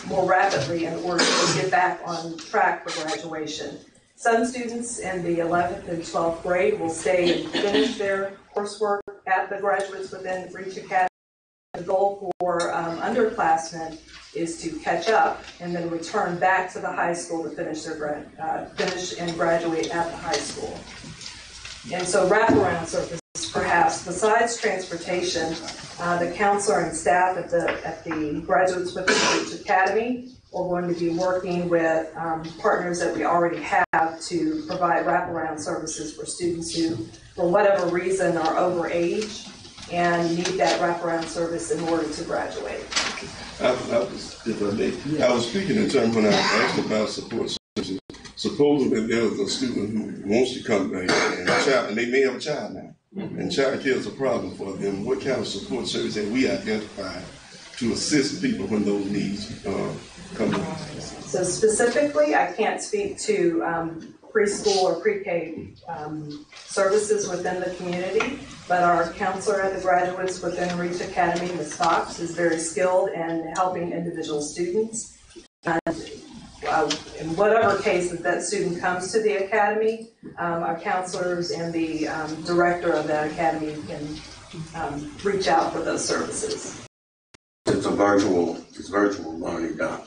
more rapidly in order to get back on track for graduation. Some students in the 11th and 12th grade will stay and finish their coursework at the Graduates Within Reach Academy. The goal for underclassmen is to catch up and then return back to the high school to finish and graduate at the high school. And so wraparound services, perhaps besides transportation, the counselor and staff at the Graduates Within Reach Academy are going to be working with partners that we already have to provide wraparound services for students who, for whatever reason, are over age and need that wraparound service in order to graduate. I was speaking in terms when I asked about support services. Supposing that there's a student who wants to come back and they may have a child now, and child care is a problem for them. What kind of support service have we identified to assist people when those needs come in? So specifically, I can't speak to preschool or pre-K services within the community, but our counselor at the Graduates Within Reach Academy, Ms. Fox, is very skilled in helping individual students. In whatever case that student comes to the academy, our counselors and the director of that academy can reach out for those services. It's virtual learning done.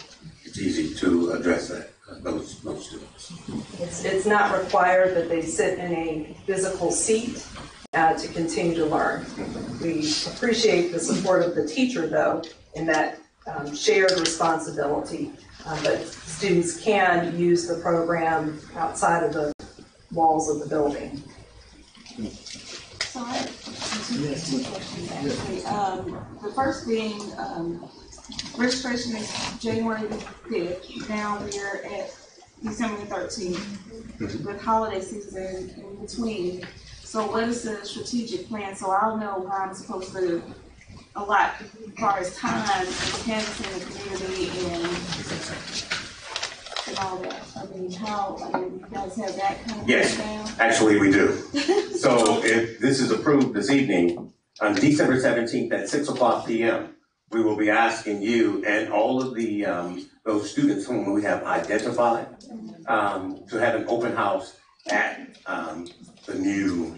It's easy to address that, those students. It's not required that they sit in a physical seat to continue to learn. We appreciate the support of the teacher, though, in that shared responsibility. But students can use the program outside of the walls of the building. So I have two questions actually. The first being registration is January 5th. Now we're at December 13th with holiday season in between. So what is the strategic plan? So I'll know how I'm supposed to allot as far as time and canvassing the community and all that. You guys have that kind of Yes, down? actually we do. So if this is approved this evening, on December 17th at 6:00 p.m., we will be asking you and all of the those students whom we have identified to have an open house at the new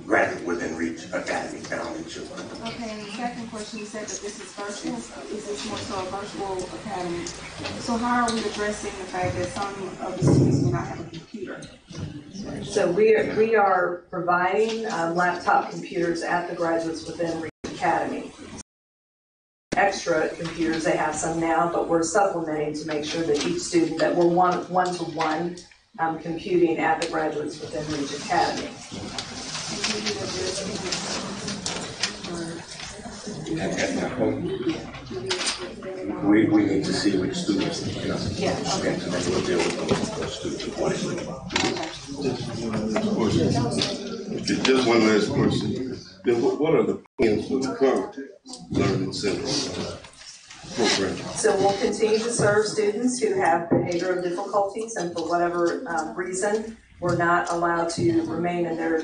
Graduate Within Reach Academy down in Children. Okay, and the second question, you said that this is virtual. Is this more so a virtual academy? So how are we addressing the fact that some of the students do not have a computer? So we are providing laptop computers at the Graduates Within Reach Academy. Extra computers, they have some now, but we're supplementing to make sure that each student, that we're one-to-one computing at the Graduates Within Reach Academy. We need to see which students, Yeah, okay. and then we'll deal with those students accordingly. Just one last question. Then what are the plans for the current learning center program? So we'll continue to serve students who have behavioral difficulties, and for whatever reason, we're not allowed to remain in their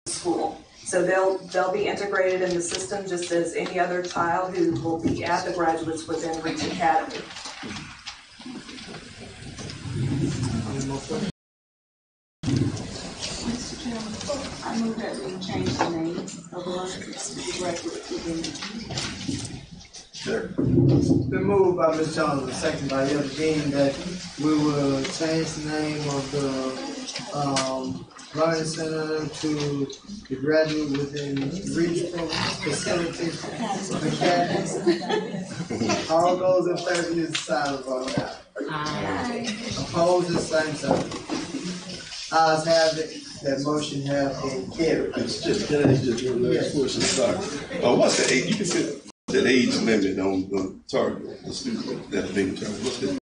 school. So they'll be integrated in the system just as any other child who will be at the Graduates Within Reach Academy. Mr. Chairman, I move that we change the name of the Graduate Within Reach. Been moved by Ms. Johnson, second by Elder Dean, that we will change the name of the learning center to the Graduate Within Reach Facility Academy. All those in favor use the sign of vote. Opposed, the same sign. Ayes have it. That motion have been carried. Can I just one last question? Sorry. What's the age? You can see the age limit on the target, the student that's being targeted. What's the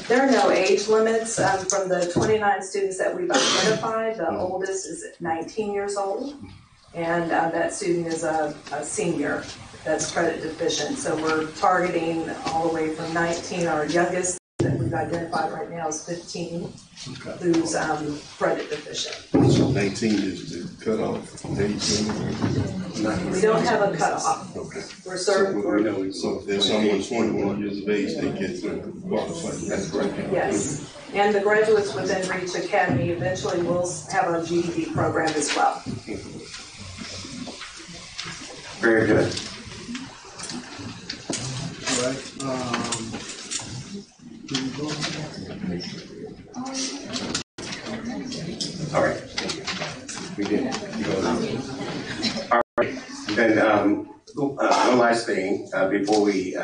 There are no age limits. From the 29 students that we've identified, the oldest is 19 years old, and that student is a senior that's credit deficient. So we're targeting all the way from 19. Our youngest that we've identified right now is 15, who's credit deficient. So 19 is the cutoff age limit? We don't have a cutoff. Okay. We're serving. So if there's someone 21 years of age, they get to qualify. That's correct. Yes. And the Graduates Within Reach Academy eventually will have a GED program as well. Very good. All right. All right. We did. All right. Then one last thing before we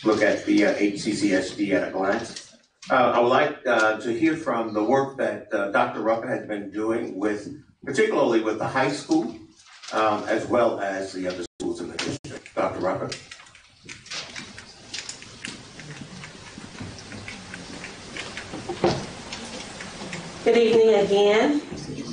look at the HCCSD at a glance. I would like to hear from the work that Dr. Rucker has been doing particularly with the high school, as well as the other schools in the district. Dr. Rucker. Good evening again,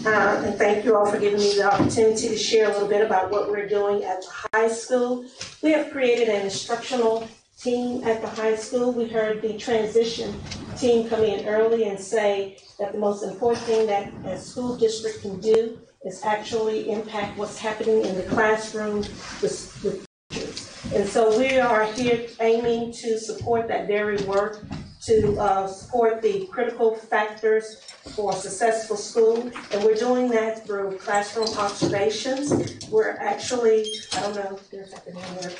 and thank you all for giving me the opportunity to share a little bit about what we're doing at the high school. We have created an instructional team at the high school. We heard the transition team come in early and say that the most important thing that a school district can do is actually impact what's happening in the classroom with teachers. And so we are here aiming to support that very work, to support the critical factors for a successful school, and we're doing that through classroom observations. We're actually, I don't know if there's something in there.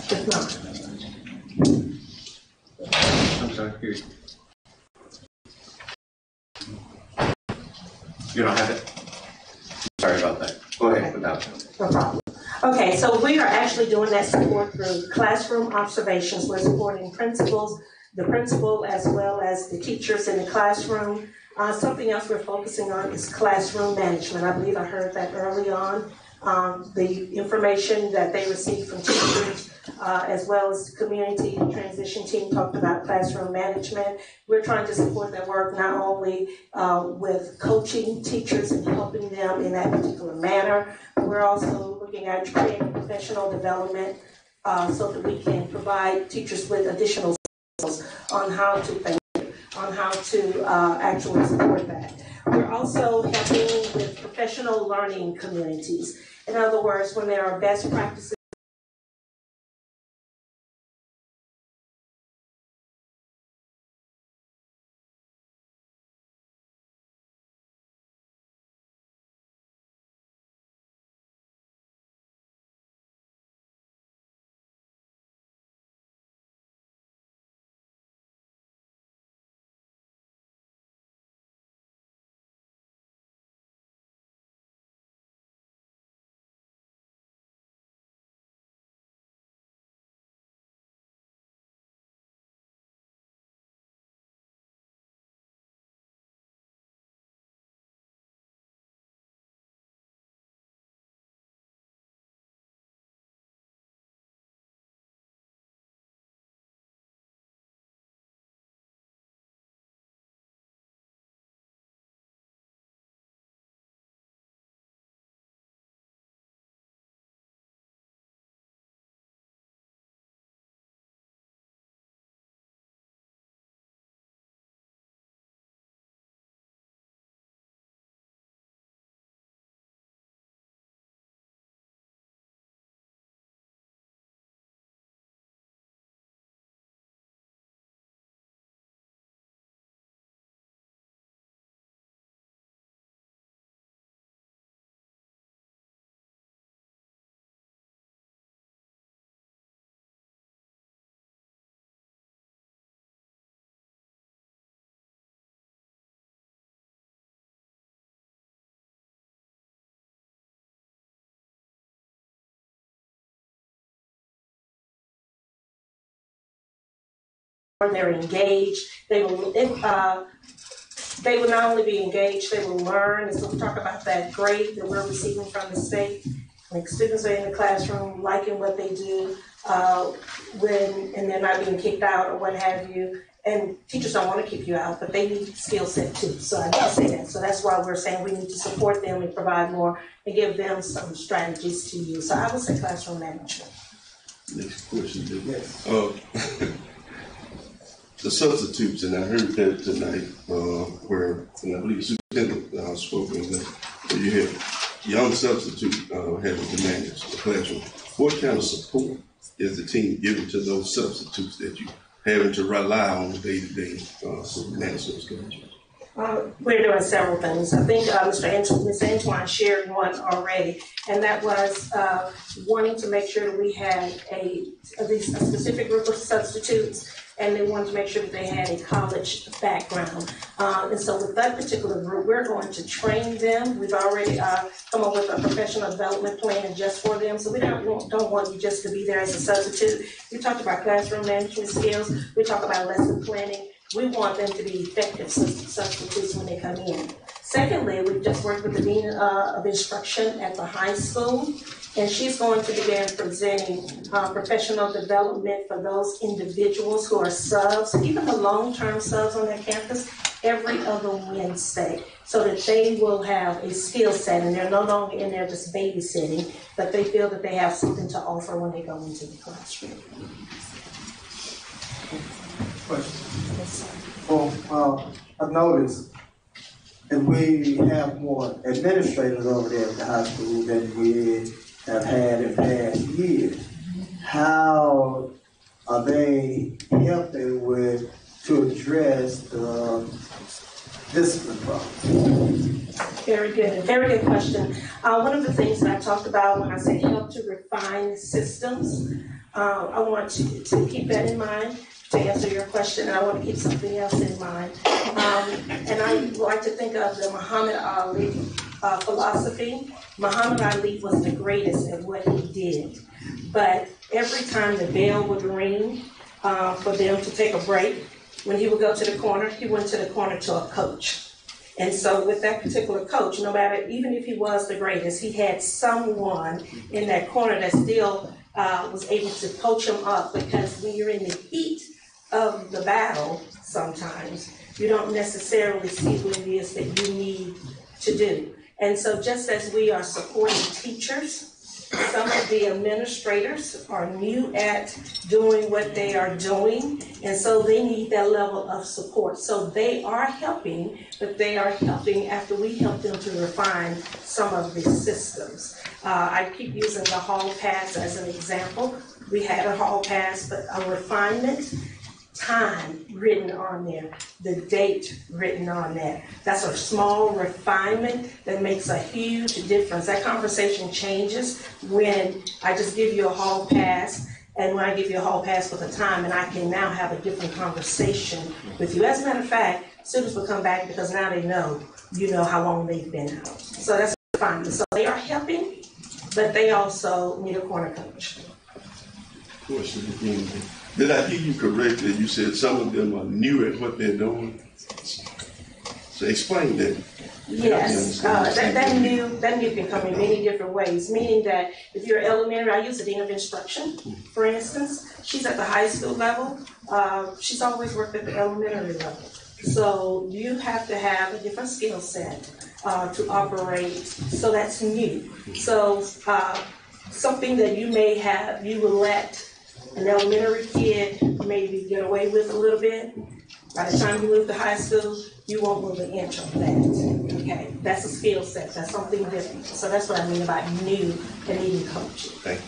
It's not. I'm sorry. Here. You don't have it? Sorry about that. Go ahead without. No problem. Okay, so we are actually doing that support through classroom observations. We're supporting principals, the principal as well as the teachers in the classroom. Something else we're focusing on is classroom management. I believe I heard that early on. The information that they receive from teachers, as well as the community transition team talked about classroom management. We're trying to support their work not only with coaching teachers and helping them in that particular manner, but we're also looking at training professional development so that we can provide teachers with additional skills on how to think, on how to actually support that. We're also helping with professional learning communities. In other words, when there are best practices they're engaged, they will not only be engaged, they will learn. And so we talk about that grade that we're receiving from the state. Like students are in the classroom liking what they do and they're not being kicked out or what have you. And teachers don't want to kick you out, but they need skill set too. So I need to say that. So that's why we're saying we need to support them and provide more and give them some strategies to use. So I would say classroom management. Next question. Yes. The substitutes, and I heard that tonight, where, and I believe the superintendent spoke on that, where you have young substitute having to manage the classroom. What kind of support is the team giving to those substitutes that you having to rely on day-to-day to manage those classrooms? We're doing several things. I think Ms. Antoine shared one already, and that was wanting to make sure that we had a specific group of substitutes, and they wanted to make sure that they had a college background. And so with that particular group, we're going to train them. We've already come up with a professional development plan just for them. So we don't want you just to be there as a substitute. We talked about classroom management skills. We talk about lesson planning. We want them to be effective substitutes when they come in. Secondly, we've just worked with the Dean of Instruction at the high school, and she's going to begin presenting professional development for those individuals who are subs, even the long-term subs on their campus, every other Wednesday, so that they will have a skill set and they're no longer in there just babysitting, but they feel that they have something to offer when they go into the classroom. Well, I've noticed that we have more administrators over there at the high school than we have had in past years. How are they helping to address the discipline problem? Very good question. One of the things that I talked about when I say help to refine systems, I want to keep that in mind to answer your question, and I want to keep something else in mind. And I like to think of the Muhammad Ali philosophy. Muhammad Ali was the greatest at what he did, but every time the bell would ring for them to take a break, when he would go to the corner, he went to the corner to a coach. And so with that particular coach, no matter, even if he was the greatest, he had someone in that corner that still was able to coach him up, because when you're in the heat of the battle, sometimes you don't necessarily see what it is that you need to do. And so just as we are supporting teachers Some of the administrators are new at doing what they are doing, and so they need that level of support. So they are helping, but they are helping after we help them to refine some of the systems. I keep using the hall pass as an example. We had a hall pass, but a refinement, time written on there, the date written on there. That's a small refinement that makes a huge difference. That conversation changes when I just give you a hall pass, and when I give you a hall pass with a time, and I can now have a different conversation with you. As a matter of fact, students will come back because now they know, you know how long they've been out. So that's refinement. So they are helping, but they also need a corner coach. Question again. Did I hear you correctly? You said some of them are new at what they're doing. So explain that. Yes, that new can come in many different ways, meaning that if you're elementary, I use the dean of instruction, for instance. She's at the high school level. She's always worked at the elementary level. So you have to have a different skill set to operate. So that's new. So something that you may have, you will let an elementary kid maybe get away with a little bit. By the time you move to high school, you won't move an inch of that. Okay, that's a skill set. That's something different. So that's what I mean about new and needing coaching. Thank you.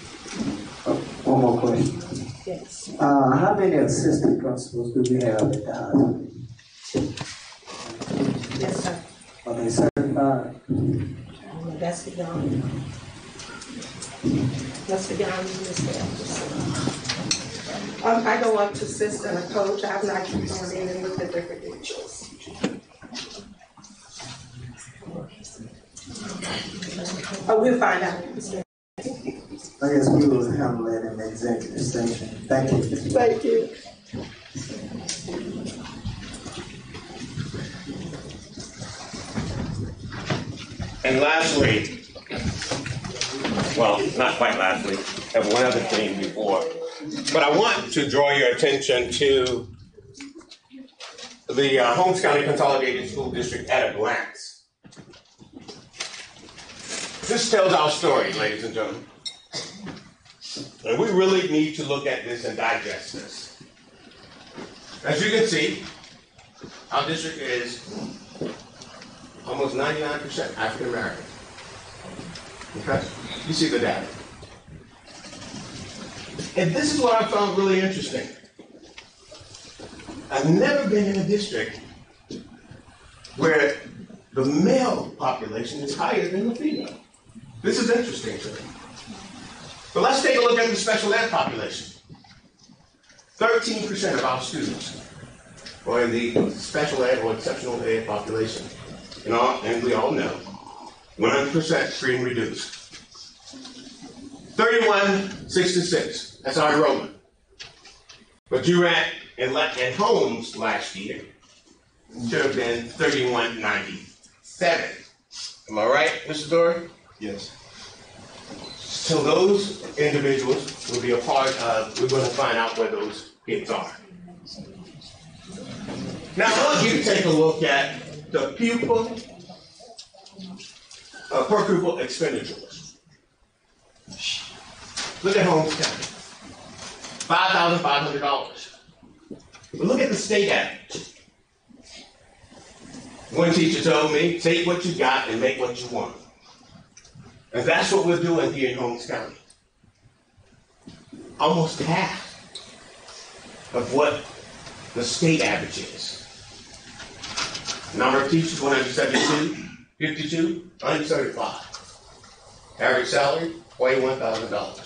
One more question. Yes. How many assistant principals do we have at the high school? Yes, sir. Are they certified? That's beyond. That's beyond this. I go up to assistant and coach. I've not gone in and looked at their credentials. We'll find out. I guess we will handle that in the executive session. Thank you. Thank you. And lastly, well, not quite lastly, I have one other thing before, but I want to draw your attention to the Holmes County Consolidated School District at a glance. This tells our story, ladies and gentlemen. And we really need to look at this and digest this. As you can see, our district is almost 99% African American. Okay? You see the data. And this is what I found really interesting. I've never been in a district where the male population is higher than the female. This is interesting to me. But let's take a look at the special ed population. 13% of our students are in the special ed or exceptional ed population. And we all know, 100% free and reduced. 3166, that's our enrollment. But you were at in Holmes last year, should have been 3197. Am I right, Mr. Dory? Yes. So those individuals will be a part of, we're going to find out where those kids are. Now I want you to take a look at the pupil, per pupil expenditures. Look at Holmes County, $5,500. But look at the state average. One teacher told me, take what you got and make what you want. And that's what we're doing here in Holmes County. Almost half of what the state average is. Number of teachers, 172, 52, 135. Average salary, $41,000.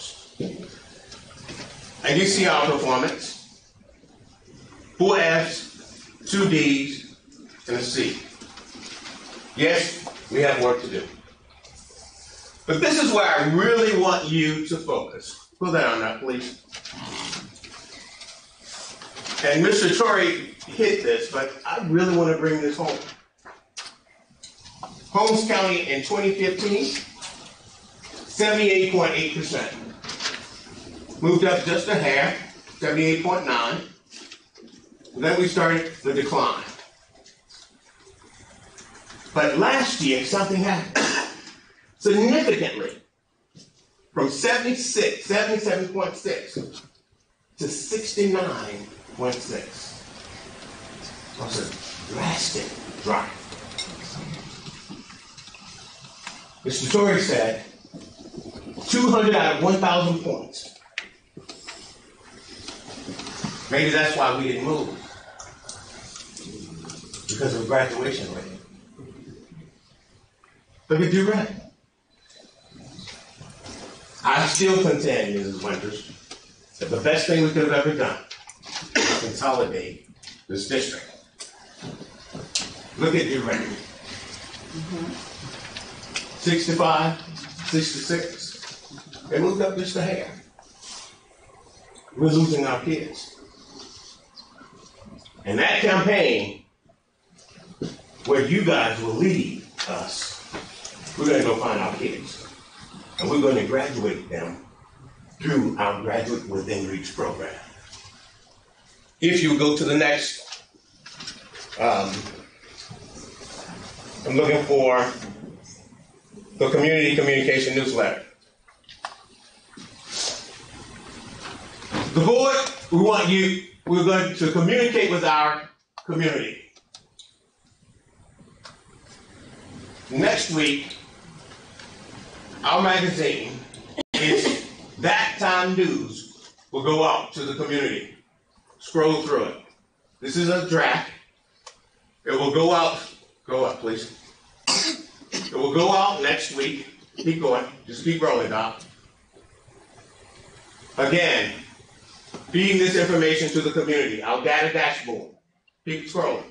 And you see our performance. 4 F's, 2 D's, and a C. Yes, we have work to do. But this is where I really want you to focus. Pull that on that, please. And Mr. Torrey hit this, but I really want to bring this home. Holmes County in 2015, 78.8%. Moved up just a hair, 78.9. Then we started the decline. But last year, something happened. Significantly. from 77.6 to 69.6. That's a drastic drop. Mr. Torrey said 200 out of 1,000 points. Maybe that's why we didn't move. Because of graduation rate. Look at your rate. I still contend, Mrs. Winters, that the best thing we could have ever done is consolidate this district. Look at your record. 65, 66. They moved up just a hair. We're losing our kids. And that campaign, where you guys will lead us, we're going to go find our kids. And we're going to graduate them through our Graduate Within Reach program. If you go to the next, I'm looking for the community communication newsletter. The board, we're going to communicate with our community. Next week, our magazine is That Time News will go out to the community. Scroll through it. This is a draft. It will go out. Go up, please. It will go out next week. Keep going. Just keep rolling, Doc. Again, feeding this information to the community. Our data dashboard. Keep scrolling.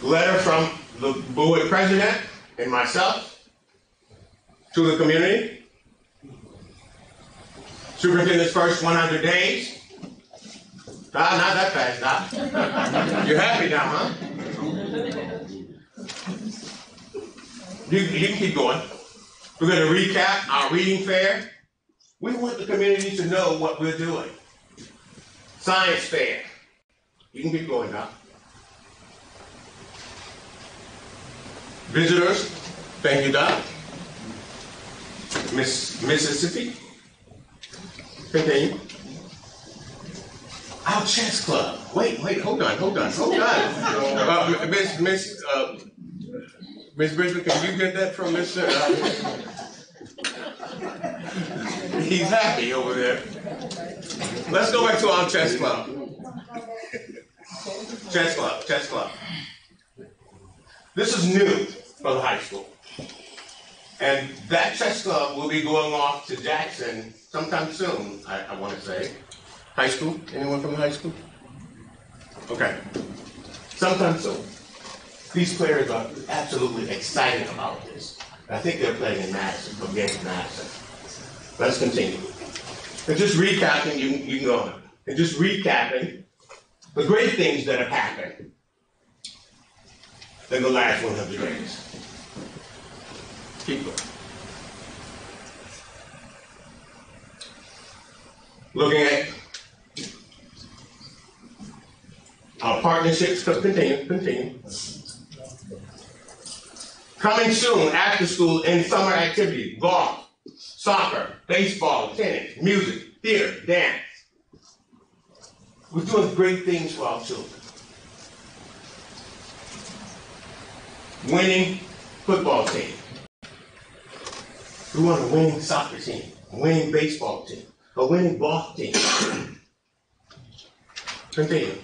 Letter from the board president and myself to the community. Superintendent's first 100 days. Not that fast, Doc. You're happy now, huh? You can keep going. We're going to recap our reading fair. We want the community to know what we're doing. Science fair. You can keep going, Doc. Visitors, thank you, Doc. Mississippi, continue. Our chess club. Wait, hold on. Miss Bridget, can you get that from Mr. He's happy over there. Let's go back to our chess club. Chess club. This is new for the high school. And that chess club will be going off to Jackson sometime soon, I want to say. High school? Anyone from the high school? Okay. Sometime soon. These players are absolutely excited about this. I think they're playing in Madison, against Madison. Let's continue. And just recapping, you can go on. And just recapping the great things that have happened in the last 100 days. Keep going. Looking at our partnerships, continue. Coming soon, after school and summer activities, golf, soccer, baseball, tennis, music, theater, dance. We're doing great things for our children. Winning football team. We want a winning soccer team, a winning baseball team, a winning golf team. Continue.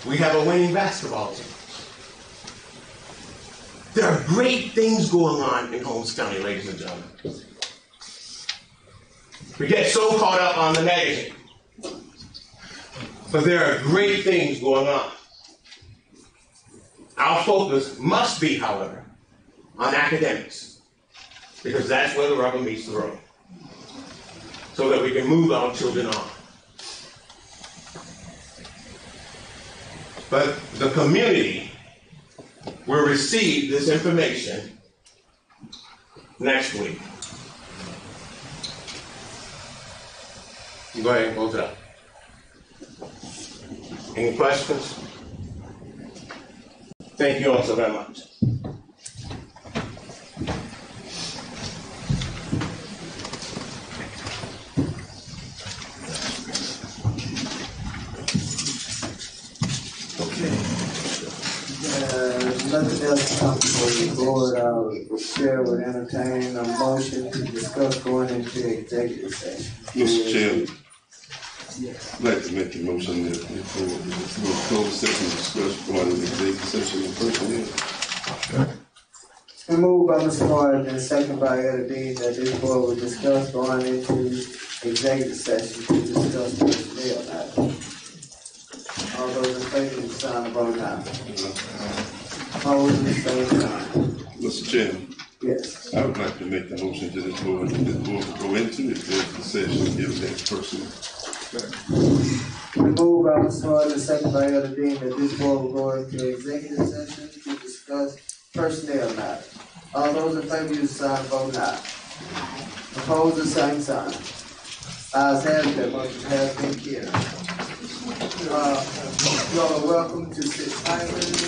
We have a winning basketball team. There are great things going on in Holmes County, ladies and gentlemen. We get so caught up on the negative. But there are great things going on. Our focus must be, however, on academics, because that's where the rubber meets the road, so that we can move our children on. But the community will receive this information next week. Go ahead and close it up. Any questions? Thank you all so very much. else come before the board, the chair would entertain a motion to discuss going into executive session. Mr. Chairman, I'd like to make a motion that we'll close session discuss going into executive session in personnel. It's been moved by Mr. Martin and second by Etta Dean that this board will discuss going into executive session to discuss personnel matters. All those in favor, you sign the vote now. Opposed, same sign. Mr. Chairman. Yes. I would like to make the motion to this board will go into executive session, give that personnel. Moved by Mr. Martin and second by Etta Dean that this board will go into executive session to discuss personnel matters. All those in favor, you sign the vote now. Opposed, the same sign. Ayes have it, that motion has been carried. You all are welcome to sit silently.